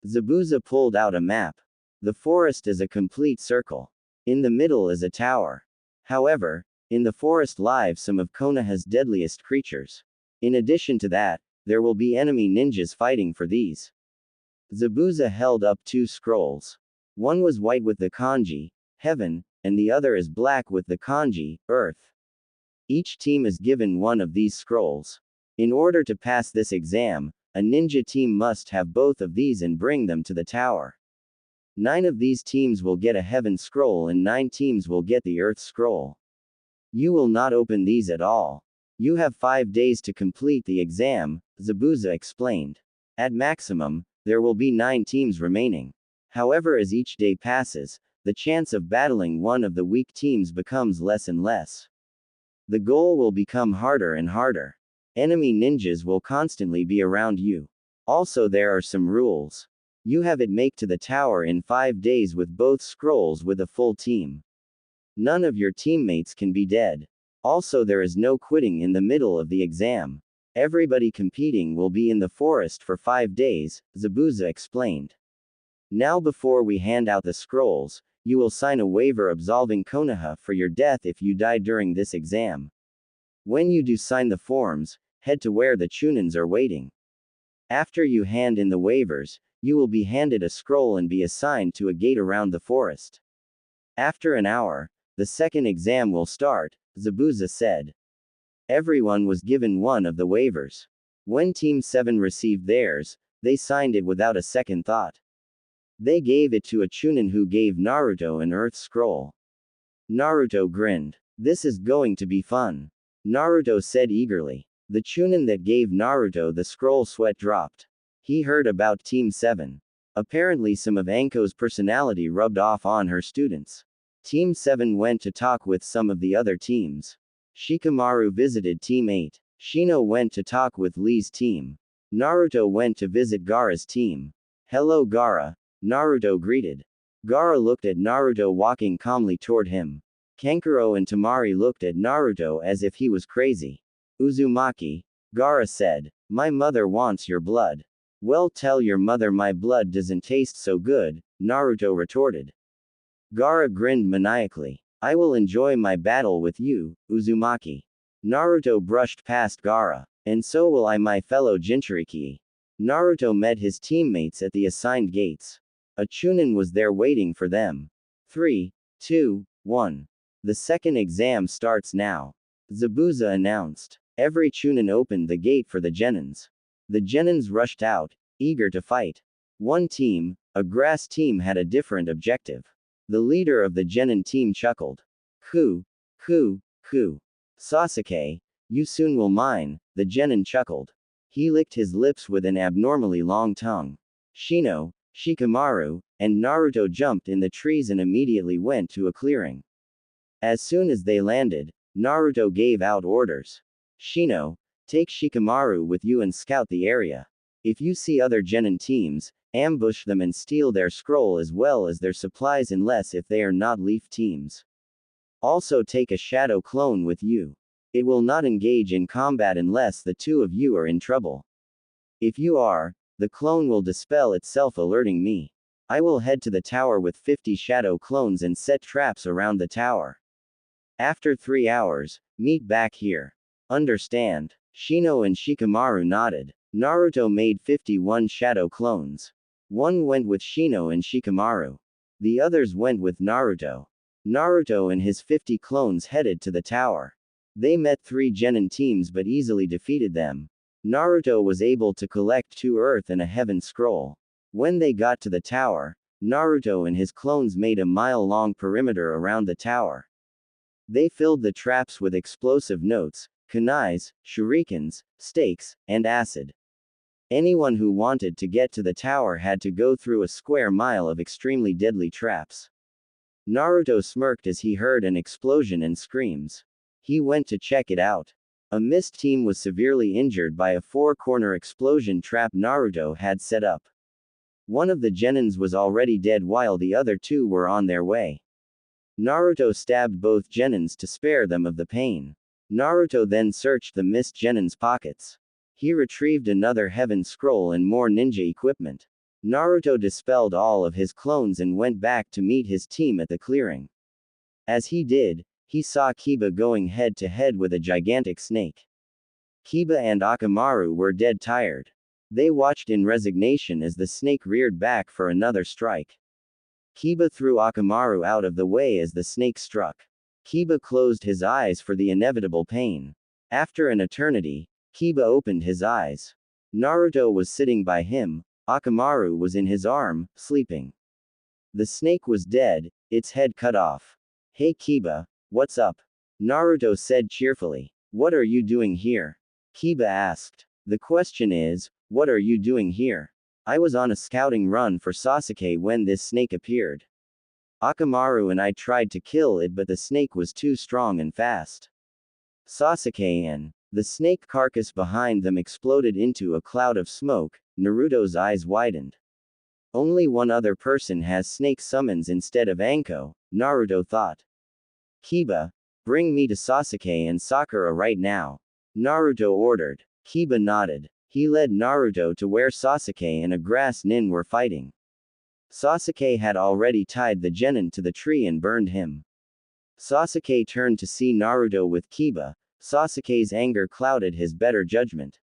Zabuza pulled out a map. The forest is a complete circle. In the middle is a tower. However, in the forest live some of Konoha's deadliest creatures. In addition to that, there will be enemy ninjas fighting for these. Zabuza held up two scrolls. One was white with the kanji, heaven, and the other is black with the kanji, earth. Each team is given one of these scrolls. In order to pass this exam, a ninja team must have both of these and bring them to the tower. 9 of these teams will get a heaven scroll and 9 teams will get the earth scroll. You will not open these at all. You have 5 days to complete the exam, Zabuza explained. At maximum, there will be 9 teams remaining. However, as each day passes, the chance of battling one of the weak teams becomes less and less. The goal will become harder and harder. Enemy ninjas will constantly be around you. Also, there are some rules. You have it make to the tower in 5 days with both scrolls with a full team. None of your teammates can be dead. Also, there is no quitting in the middle of the exam. Everybody competing will be in the forest for 5 days, Zabuza explained. Now, before we hand out the scrolls, you will sign a waiver absolving Konoha for your death if you die during this exam. When you do sign the forms, head to where the Chunins are waiting. After you hand in the waivers, you will be handed a scroll and be assigned to a gate around the forest. After an hour, the second exam will start, Zabuza said. Everyone was given one of the waivers. When Team 7 received theirs, they signed it without a second thought. They gave it to a Chunin who gave Naruto an earth scroll. Naruto grinned. This is going to be fun. Naruto said eagerly. The Chunin that gave Naruto the scroll sweat dropped. He heard about Team 7. Apparently some of Anko's personality rubbed off on her students. Team 7 went to talk with some of the other teams. Shikamaru visited Team 8. Shino went to talk with Lee's team. Naruto went to visit Gaara's team. Hello Gaara, Naruto greeted. Gaara looked at Naruto walking calmly toward him. Kankuro and Temari looked at Naruto as if he was crazy. Uzumaki, Gaara said, my mother wants your blood. Well, tell your mother my blood doesn't taste so good, Naruto retorted. Gaara grinned maniacally. I will enjoy my battle with you, Uzumaki. Naruto brushed past Gaara. And so will I, my fellow Jinchuriki. Naruto met his teammates at the assigned gates. A Chunin was there waiting for them. 3, 2, 1. The second exam starts now. Zabuza announced. Every Chunin opened the gate for the Genins. The Genins rushed out, eager to fight. One team, a grass team, had a different objective. The leader of the Genin team chuckled. Ku. Sasuke, you soon will mine, the Genin chuckled. He licked his lips with an abnormally long tongue. Shino, Shikamaru, and Naruto jumped in the trees and immediately went to a clearing. As soon as they landed, Naruto gave out orders. Shino, take Shikamaru with you and scout the area. If you see other Genin teams, ambush them and steal their scroll as well as their supplies unless if they are not leaf teams. Also take a shadow clone with you. It will not engage in combat unless the two of you are in trouble. If you are, the clone will dispel itself alerting me. I will head to the tower with 50 shadow clones and set traps around the tower. After 3 hours, meet back here. Understand? Shino and Shikamaru nodded. Naruto made 51 shadow clones. One went with Shino and Shikamaru. The others went with Naruto. Naruto and his 50 clones headed to the tower. They met 3 Genin teams but easily defeated them. Naruto was able to collect 2 earth and a heaven scroll. When they got to the tower, Naruto and his clones made a mile-long perimeter around the tower. They filled the traps with explosive notes, kunais, shurikens, stakes, and acid. Anyone who wanted to get to the tower had to go through a square mile of extremely deadly traps. Naruto smirked as he heard an explosion and screams. He went to check it out. A mist team was severely injured by a four-corner explosion trap Naruto had set up. One of the genins was already dead while the other two were on their way. Naruto stabbed both genins to spare them of the pain. Naruto then searched the mist genin's pockets. He retrieved another heaven scroll and more ninja equipment. Naruto dispelled all of his clones and went back to meet his team at the clearing. As he did, he saw Kiba going head to head with a gigantic snake. Kiba and Akamaru were dead tired. They watched in resignation as the snake reared back for another strike. Kiba threw Akamaru out of the way as the snake struck. Kiba closed his eyes for the inevitable pain. After an eternity, Kiba opened his eyes. Naruto was sitting by him, Akamaru was in his arm, sleeping. The snake was dead, its head cut off. Hey Kiba, what's up? Naruto said cheerfully. What are you doing here? Kiba asked. The question is, what are you doing here? I was on a scouting run for Sasuke when this snake appeared. Akamaru and I tried to kill it but the snake was too strong and fast. Sasuke and the snake carcass behind them exploded into a cloud of smoke. Naruto's eyes widened. Only one other person has snake summons instead of Anko, Naruto thought. Kiba, bring me to Sasuke and Sakura right now. Naruto ordered. Kiba nodded. He led Naruto to where Sasuke and a grass nin were fighting. Sasuke had already tied the genin to the tree and burned him. Sasuke turned to see Naruto with Kiba. Sasuke's anger clouded his better judgment.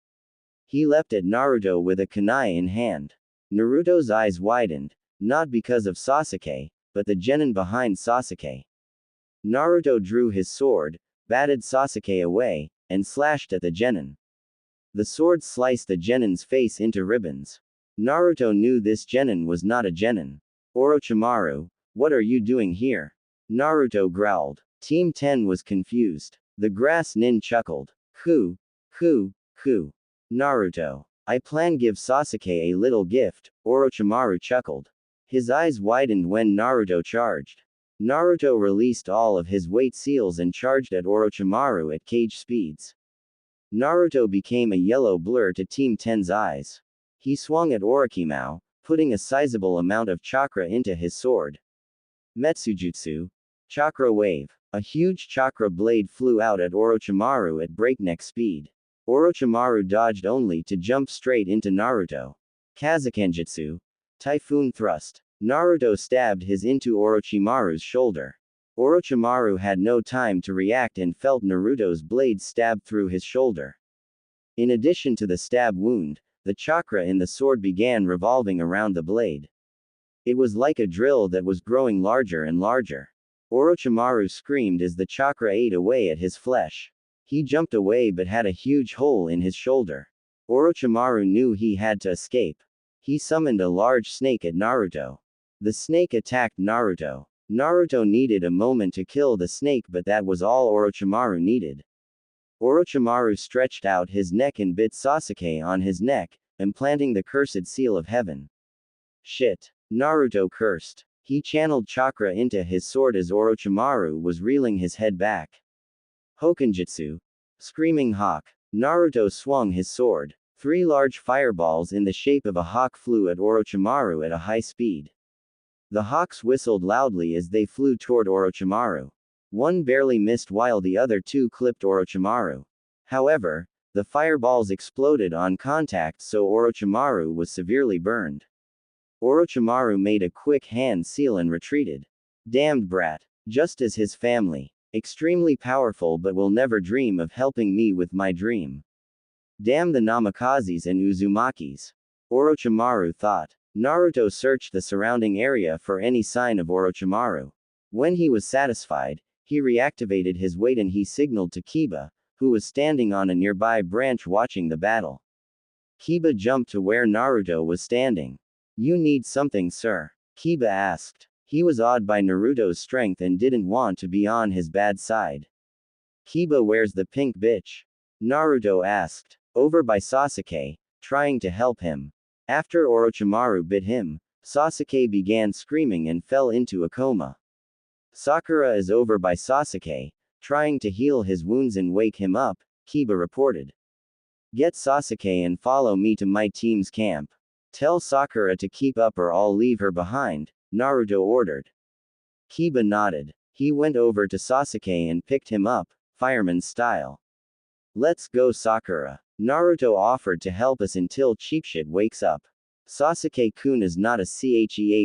He leapt at Naruto with a kunai in hand. Naruto's eyes widened, not because of Sasuke, but the genin behind Sasuke. Naruto drew his sword, batted Sasuke away, and slashed at the genin. The sword sliced the genin's face into ribbons. Naruto knew this genin was not a genin. Orochimaru, what are you doing here? Naruto growled. Team 10 was confused. The grass nin chuckled. Who? Naruto. I plan give Sasuke a little gift, Orochimaru chuckled. His eyes widened when Naruto charged. Naruto released all of his weight seals and charged at Orochimaru at cage speeds. Naruto became a yellow blur to Team 10's eyes. He swung at Orochimaru, putting a sizable amount of chakra into his sword. Metsujutsu. Chakra wave. A huge chakra blade flew out at Orochimaru at breakneck speed. Orochimaru dodged only to jump straight into Naruto. Kazakenjutsu. Typhoon thrust. Naruto stabbed his into Orochimaru's shoulder. Orochimaru had no time to react and felt Naruto's blade stab through his shoulder. In addition to the stab wound, the chakra in the sword began revolving around the blade. It was like a drill that was growing larger and larger. Orochimaru screamed as the chakra ate away at his flesh. He jumped away but had a huge hole in his shoulder. Orochimaru knew he had to escape. He summoned a large snake at Naruto. The snake attacked Naruto. Naruto needed a moment to kill the snake but that was all Orochimaru needed. Orochimaru stretched out his neck and bit Sasuke on his neck, implanting the cursed seal of heaven. Shit. Naruto cursed. He channeled chakra into his sword as Orochimaru was reeling his head back. Hokenjutsu. Screaming Hawk. Naruto swung his sword. 3 large fireballs in the shape of a hawk flew at Orochimaru at a high speed. The hawks whistled loudly as they flew toward Orochimaru. One barely missed while the other 2 clipped Orochimaru. However, the fireballs exploded on contact so Orochimaru was severely burned. Orochimaru made a quick hand seal and retreated. Damned brat. Just as his family. Extremely powerful but will never dream of helping me with my dream. Damn the Namakazes and Uzumakis. Orochimaru thought. Naruto searched the surrounding area for any sign of Orochimaru. When he was satisfied, he reactivated his weight and he signaled to Kiba, who was standing on a nearby branch watching the battle. Kiba jumped to where Naruto was standing. You need something, sir? Kiba asked. He was awed by Naruto's strength and didn't want to be on his bad side. Kiba, where's the pink bitch? Naruto asked. Over by Sasuke, trying to help him. After Orochimaru bit him, Sasuke began screaming and fell into a coma. Sakura is over by Sasuke, trying to heal his wounds and wake him up, Kiba reported. Get Sasuke and follow me to my team's camp. Tell Sakura to keep up or I'll leave her behind, Naruto ordered. Kiba nodded. He went over to Sasuke and picked him up, fireman style. Let's go, Sakura. Naruto offered to help us until Cheapshit wakes up. Sasuke-kun is not a cheapshit.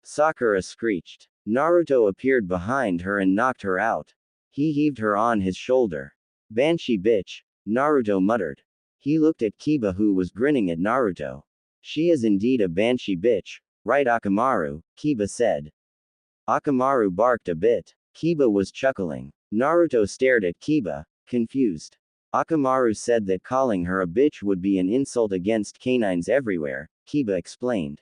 Sakura screeched. Naruto appeared behind her and knocked her out. He heaved her on his shoulder. Banshee bitch, Naruto muttered. He looked at Kiba, who was grinning at Naruto. She is indeed a banshee bitch, right, Akamaru? Kiba said. Akamaru barked a bit. Kiba was chuckling. Naruto stared at Kiba, confused. Akamaru said that calling her a bitch would be an insult against canines everywhere, Kiba explained.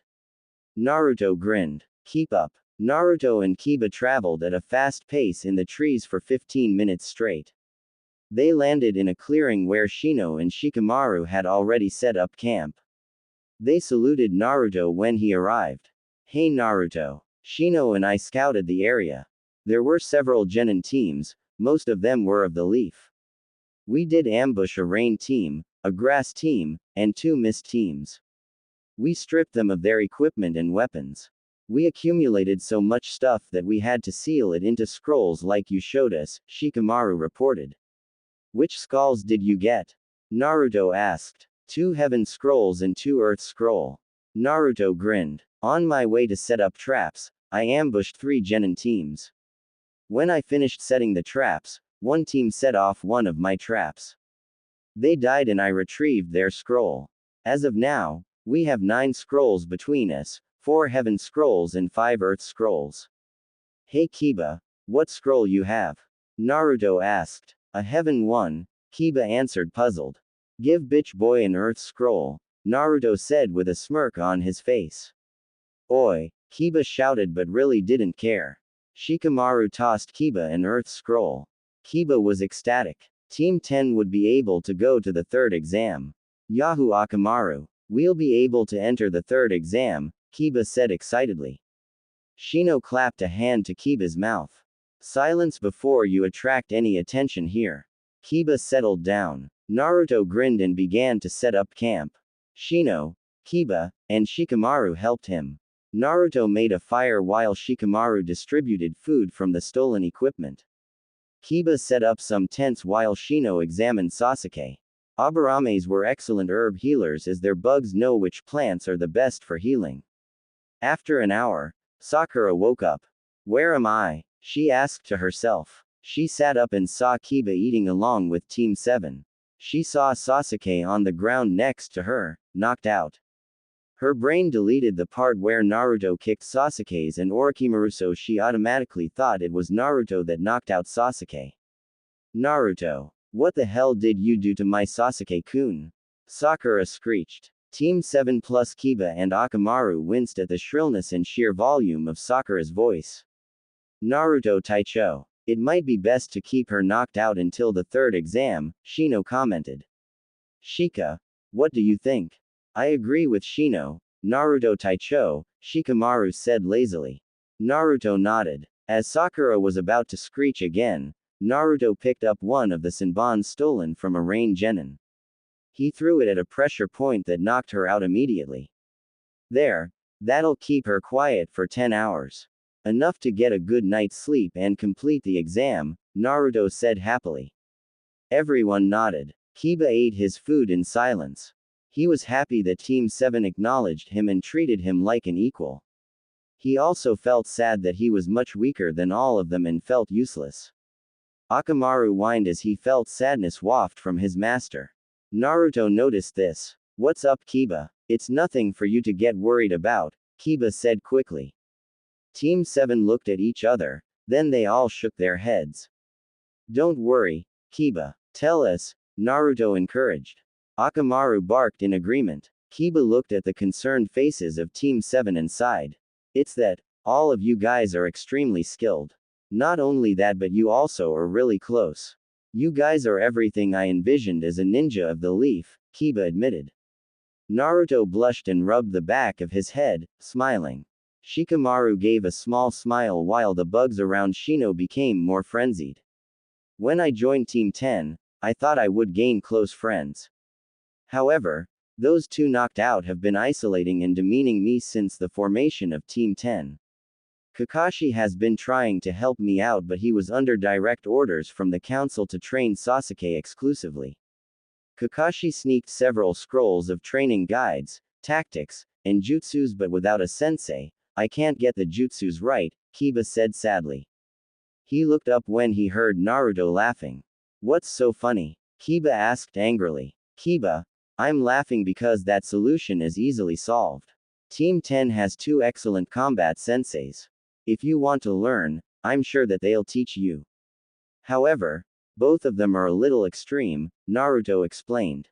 Naruto grinned. Keep up. Naruto and Kiba traveled at a fast pace in the trees for 15 minutes straight. They landed in a clearing where Shino and Shikamaru had already set up camp. They saluted Naruto when he arrived. Hey Naruto. Shino and I scouted the area. There were several genin teams, most of them were of the leaf. We did ambush a rain team, a grass team, and 2 mist teams. We stripped them of their equipment and weapons. We accumulated so much stuff that we had to seal it into scrolls like you showed us, Shikamaru reported. Which skulls did you get? Naruto asked. 2 heaven scrolls and 2 earth scroll. Naruto grinned. On my way to set up traps, I ambushed 3 genin teams. When I finished setting the traps, one team set off one of my traps. They died and I retrieved their scroll. As of now, we have 9 scrolls between us, 4 heaven scrolls and 5 earth scrolls. Hey Kiba, what scroll you have? Naruto asked. A heaven one, Kiba answered puzzled. Give bitch boy an earth scroll, Naruto said with a smirk on his face. Oi, Kiba shouted but really didn't care. Shikamaru tossed Kiba an earth scroll. Kiba was ecstatic. Team 10 would be able to go to the 3rd exam. Yahoo Akamaru. We'll be able to enter the 3rd exam, Kiba said excitedly. Shino clapped a hand to Kiba's mouth. Silence before you attract any attention here. Kiba settled down. Naruto grinned and began to set up camp. Shino, Kiba, and Shikamaru helped him. Naruto made a fire while Shikamaru distributed food from the stolen equipment. Kiba set up some tents while Shino examined Sasuke. Abarames were excellent herb healers as their bugs know which plants are the best for healing. After an hour, Sakura woke up. Where am I? She asked to herself. She sat up and saw Kiba eating along with Team 7. She saw Sasuke on the ground next to her, knocked out. Her brain deleted the part where Naruto kicked Sasuke's and Orochimaru, so she automatically thought it was Naruto that knocked out Sasuke. Naruto. What the hell did you do to my Sasuke-kun? Sakura screeched. Team 7 plus Kiba and Akamaru winced at the shrillness and sheer volume of Sakura's voice. Naruto Taicho. It might be best to keep her knocked out until the 3rd exam, Shino commented. Shika. What do you think? I agree with Shino, Naruto Taicho, Shikamaru said lazily. Naruto nodded. As Sakura was about to screech again, Naruto picked up one of the Senbons stolen from a rain genin. He threw it at a pressure point that knocked her out immediately. There. That'll keep her quiet for 10 hours. Enough to get a good night's sleep and complete the exam, Naruto said happily. Everyone nodded. Kiba ate his food in silence. He was happy that Team 7 acknowledged him and treated him like an equal. He also felt sad that he was much weaker than all of them and felt useless. Akamaru whined as he felt sadness waft from his master. Naruto noticed this. What's up, Kiba? It's nothing for you to get worried about, Kiba said quickly. Team 7 looked at each other, then they all shook their heads. Don't worry, Kiba. Tell us, Naruto encouraged. Akamaru barked in agreement. Kiba looked at the concerned faces of Team 7 and sighed. It's that, all of you guys are extremely skilled. Not only that, but you also are really close. You guys are everything I envisioned as a ninja of the leaf, Kiba admitted. Naruto blushed and rubbed the back of his head, smiling. Shikamaru gave a small smile while the bugs around Shino became more frenzied. When I joined Team 10, I thought I would gain close friends. However, those two knocked out have been isolating and demeaning me since the formation of Team 10. Kakashi has been trying to help me out, but he was under direct orders from the council to train Sasuke exclusively. Kakashi sneaked several scrolls of training guides, tactics, and jutsus, but without a sensei, I can't get the jutsus right, Kiba said sadly. He looked up when he heard Naruto laughing. What's so funny? Kiba asked angrily. Kiba, I'm laughing because that solution is easily solved. Team 10 has two excellent combat senseis. If you want to learn, I'm sure that they'll teach you. However, both of them are a little extreme, Naruto explained.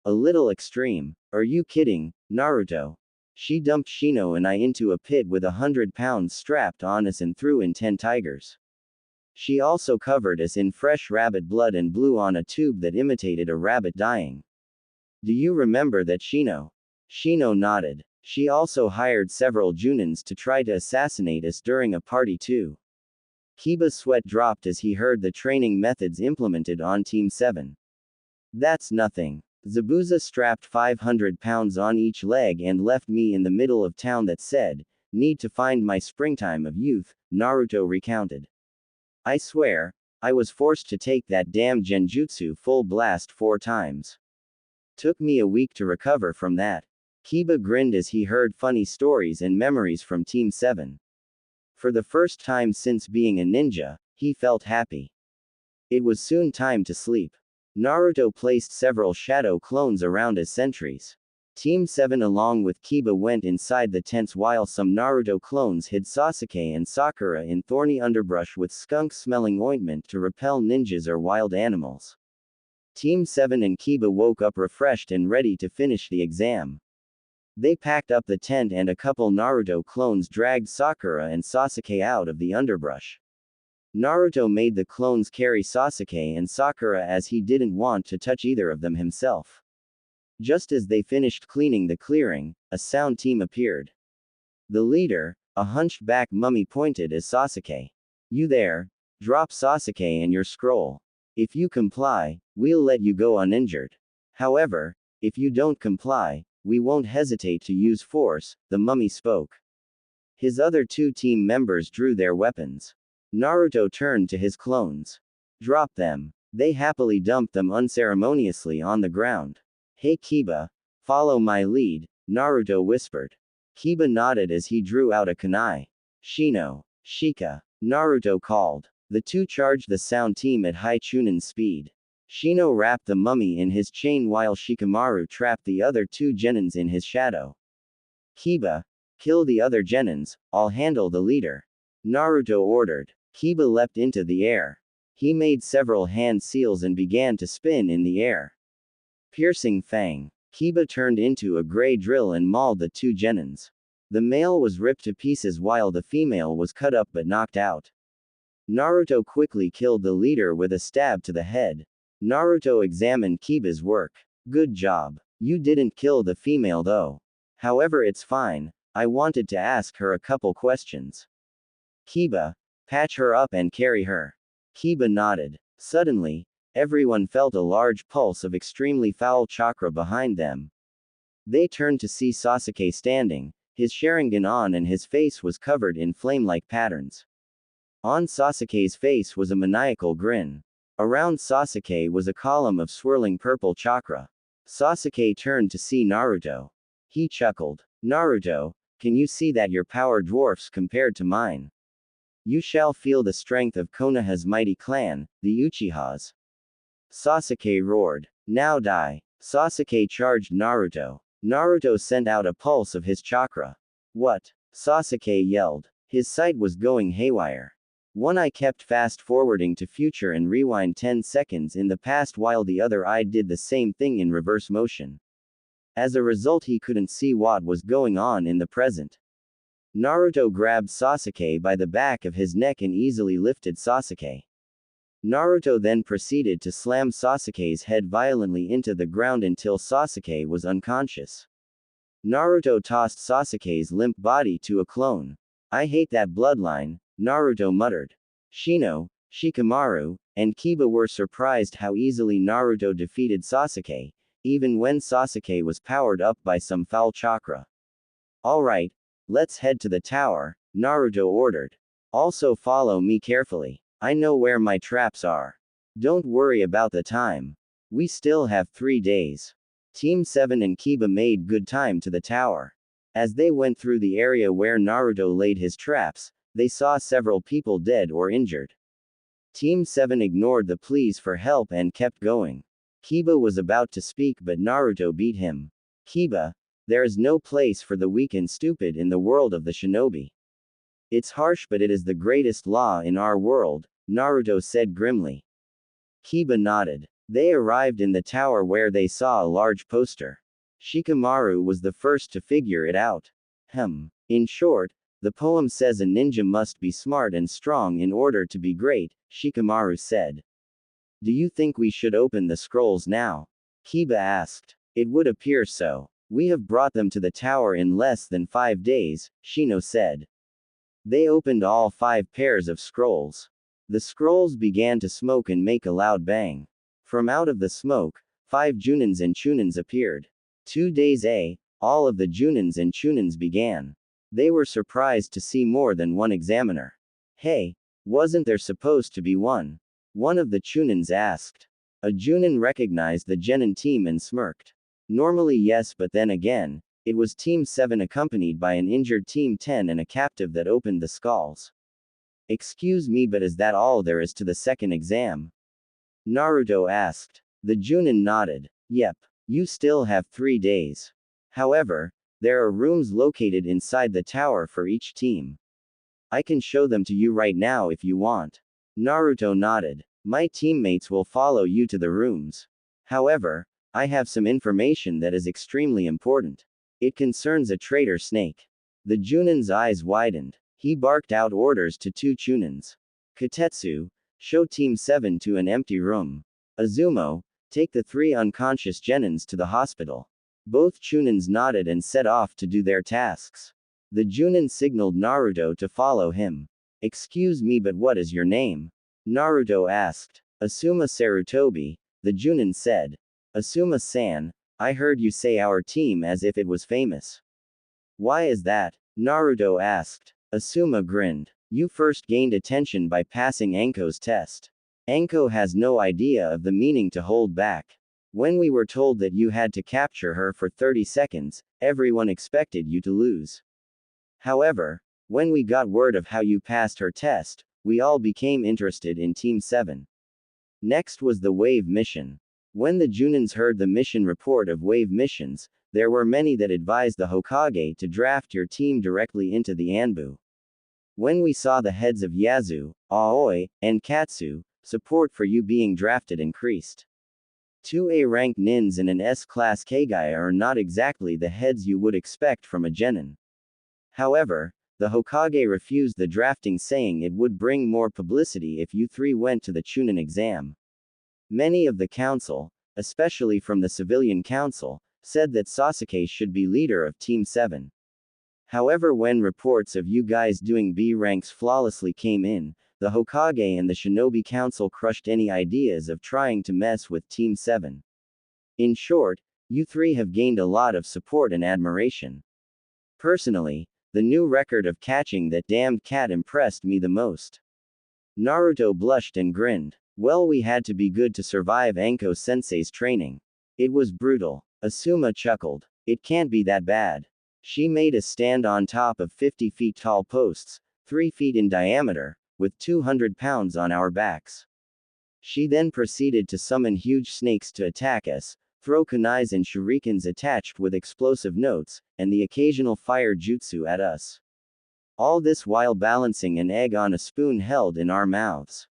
A little extreme? Are you kidding, Naruto? She dumped Shino and I into a pit with 100 pounds strapped on us and threw in 10 tigers. She also covered us in fresh rabbit blood and blew on a tube that imitated a rabbit dying. Do you remember that, Shino? Shino nodded. She also hired several Junins to try to assassinate us during a party too. Kiba's sweat dropped as he heard the training methods implemented on Team 7. That's nothing. Zabuza strapped 500 pounds on each leg and left me in the middle of town that said, "Need to find my springtime of youth," Naruto recounted. I swear, I was forced to take that damn genjutsu full blast 4 times. Took me a week to recover from that. Kiba grinned as he heard funny stories and memories from Team 7. For the first time since being a ninja, he felt happy. It was soon time to sleep. Naruto placed several shadow clones around as sentries. Team 7 along with Kiba went inside the tents while some Naruto clones hid Sasuke and Sakura in thorny underbrush with skunk-smelling ointment to repel ninjas or wild animals. Team 7 and Kiba woke up refreshed and ready to finish the exam. They packed up the tent and a couple Naruto clones dragged Sakura and Sasuke out of the underbrush. Naruto made the clones carry Sasuke and Sakura as he didn't want to touch either of them himself. Just as they finished cleaning the clearing, a sound team appeared. The leader, a hunched-back mummy, pointed as Sasuke. You there? Drop Sasuke and your scroll. If you comply, we'll let you go uninjured. However, if you don't comply, we won't hesitate to use force, the mummy spoke. His other 2 team members drew their weapons. Naruto turned to his clones. Drop them. They happily dumped them unceremoniously on the ground. Hey Kiba, follow my lead, Naruto whispered. Kiba nodded as he drew out a kunai. Shino, Shika, Naruto called. The 2 charged the sound team at high chunin speed. Shino wrapped the mummy in his chain while Shikamaru trapped the other 2 genins in his shadow. Kiba, kill the other genins, I'll handle the leader. Naruto ordered. Kiba leapt into the air. He made several hand seals and began to spin in the air. Piercing fang. Kiba turned into a gray drill and mauled the 2 genins. The male was ripped to pieces while the female was cut up but knocked out. Naruto quickly killed the leader with a stab to the head. Naruto examined Kiba's work. Good job. You didn't kill the female though. However, it's fine, I wanted to ask her a couple questions. Kiba, patch her up and carry her. Kiba nodded. Suddenly, everyone felt a large pulse of extremely foul chakra behind them. They turned to see Sasuke standing, his Sharingan on and his face was covered in flame-like patterns. On Sasuke's face was a maniacal grin. Around Sasuke was a column of swirling purple chakra. Sasuke turned to see Naruto. He chuckled. Naruto, can you see that your power dwarfs compared to mine? You shall feel the strength of Konoha's mighty clan, the Uchihas. Sasuke roared. Now die. Sasuke charged Naruto. Naruto sent out a pulse of his chakra. What? Sasuke yelled. His sight was going haywire. One eye kept fast forwarding to future and rewind 10 seconds in the past while the other eye did the same thing in reverse motion. As a result, he couldn't see what was going on in the present. Naruto grabbed Sasuke by the back of his neck and easily lifted Sasuke. Naruto then proceeded to slam Sasuke's head violently into the ground until Sasuke was unconscious. Naruto tossed Sasuke's limp body to a clone. I hate that bloodline, Naruto muttered. Shino, Shikamaru, and Kiba were surprised how easily Naruto defeated Sasuke, even when Sasuke was powered up by some foul chakra. Alright, let's head to the tower, Naruto ordered. Also follow me carefully. I know where my traps are. Don't worry about the time. We still have 3 days. Team 7 and Kiba made good time to the tower. As they went through the area where Naruto laid his traps, they saw several people dead or injured. Team 7 ignored the pleas for help and kept going. Kiba was about to speak but Naruto beat him. Kiba, there is no place for the weak and stupid in the world of the shinobi. It's harsh but it is the greatest law in our world, Naruto said grimly. Kiba nodded. They arrived in the tower where they saw a large poster. Shikamaru was the first to figure it out. In short, the poem says a ninja must be smart and strong in order to be great, Shikamaru said. Do you think we should open the scrolls now? Kiba asked. It would appear so. We have brought them to the tower in less than 5 days, Shino said. They opened all 5 pairs of scrolls. The scrolls began to smoke and make a loud bang. From out of the smoke, 5 Junins and Chunins appeared. 2 days all of the Junins and Chunins began. They were surprised to see more than one examiner. Hey, wasn't there supposed to be one? One of the Chunins asked. A Junin recognized the Genin team and smirked. Normally yes, but then again, it was Team 7 accompanied by an injured Team 10 and a captive that opened the skulls. Excuse me, but is that all there is to the second exam? Naruto asked. The Junin nodded. Yep. You still have 3 days. However, there are rooms located inside the tower for each team. I can show them to you right now if you want. Naruto nodded. My teammates will follow you to the rooms. However, I have some information that is extremely important. It concerns a traitor snake. The Junin's eyes widened. He barked out orders to 2 Chunins. Katetsu, show Team 7 to an empty room. Azumo, take the 3 unconscious Genins to the hospital. Both Chunins nodded and set off to do their tasks. The Junin signaled Naruto to follow him. Excuse me, but what is your name? Naruto asked. Asuma Sarutobi, the Junin said. Asuma-san, I heard you say our team as if it was famous. Why is that? Naruto asked. Asuma grinned. You first gained attention by passing Anko's test. Anko has no idea of the meaning to hold back. When we were told that you had to capture her for 30 seconds, everyone expected you to lose. However, when we got word of how you passed her test, we all became interested in Team 7. Next was the Wave Mission. When the Junins heard the mission report of Wave Missions, there were many that advised the Hokage to draft your team directly into the Anbu. When we saw the heads of Yazu, Aoi, and Katsu, support for you being drafted increased. 2 A-rank nins and an S-class Kagaya are not exactly the heads you would expect from a genin. However, the Hokage refused the drafting, saying it would bring more publicity if you 3 went to the Chunin exam. Many of the council, especially from the civilian council, said that Sasuke should be leader of Team 7. However, when reports of you guys doing B ranks flawlessly came in, the Hokage and the Shinobi Council crushed any ideas of trying to mess with Team 7. In short, you 3 have gained a lot of support and admiration. Personally, the new record of catching that damned cat impressed me the most. Naruto blushed and grinned. Well, we had to be good to survive Anko sensei's training. It was brutal. Asuma chuckled. It can't be that bad. She made us stand on top of 50 feet tall posts, 3 feet in diameter, with 200 pounds on our backs. She then proceeded to summon huge snakes to attack us, throw kunais and shurikens attached with explosive notes, and the occasional fire jutsu at us. All this while balancing an egg on a spoon held in our mouths.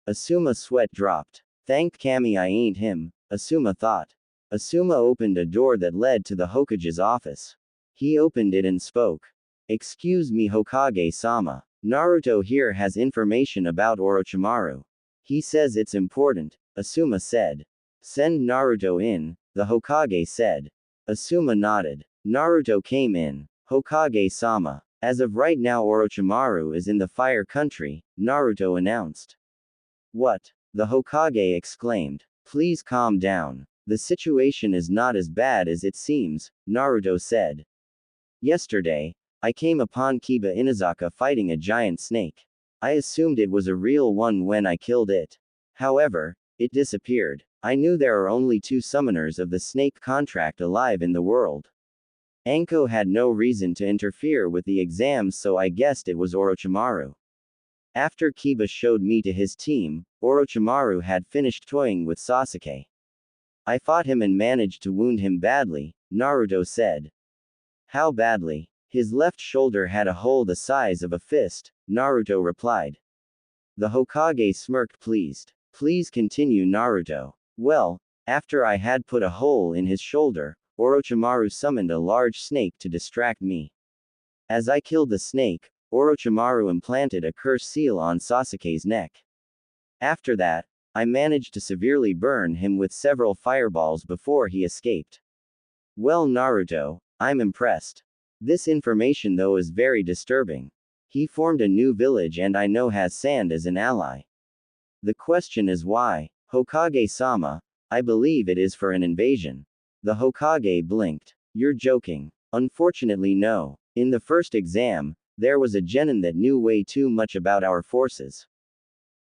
Asuma's sweat dropped. Thank Kami I ain't him, Asuma thought. Asuma opened a door that led to the Hokage's office. He opened it and spoke. Excuse me, Hokage-sama. Naruto here has information about Orochimaru. He says it's important, Asuma said. Send Naruto in, the Hokage said. Asuma nodded. Naruto came in. Hokage-sama. As of right now Orochimaru is in the Fire Country, Naruto announced. What? The Hokage exclaimed. Please calm down. The situation is not as bad as it seems, Naruto said. Yesterday, I came upon Kiba Inazaka fighting a giant snake. I assumed it was a real one when I killed it. However, it disappeared. I knew there are only 2 summoners of the snake contract alive in the world. Anko had no reason to interfere with the exams, so I guessed it was Orochimaru. After Kiba showed me to his team, Orochimaru had finished toying with Sasuke. I fought him and managed to wound him badly, Naruto said. How badly? His left shoulder had a hole the size of a fist, Naruto replied. The Hokage smirked pleased. Please continue, Naruto. Well, after I had put a hole in his shoulder, Orochimaru summoned a large snake to distract me. As I killed the snake, Orochimaru implanted a curse seal on Sasuke's neck. After that, I managed to severely burn him with several fireballs before he escaped. Well, Naruto, I'm impressed. This information though is very disturbing. He formed a new village and I know has Sand as an ally. The question is why, Hokage-sama? I believe it is for an invasion. The Hokage blinked. You're joking. Unfortunately no. In the first exam, there was a genin that knew way too much about our forces.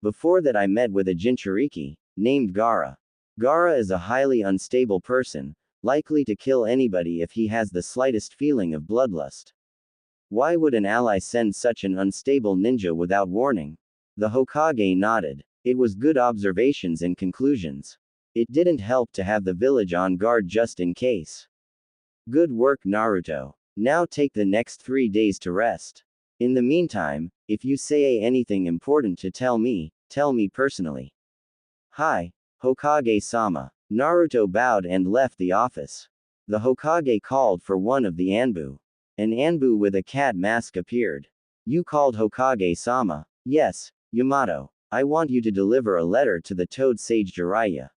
Before that I met with a Jinchuriki, named Gaara. Gaara is a highly unstable person, likely to kill anybody if he has the slightest feeling of bloodlust. Why would an ally send such an unstable ninja without warning? The Hokage nodded. It was good observations and conclusions. It didn't help to have the village on guard just in case. Good work, Naruto. Now take the next 3 days to rest. In the meantime, if you say anything important to tell me personally. Hi, Hokage-sama. Naruto bowed and left the office. The Hokage called for one of the Anbu. An Anbu with a cat mask appeared. You called Hokage-sama? Yes, Yamato. I want you to deliver a letter to the Toad Sage Jiraiya.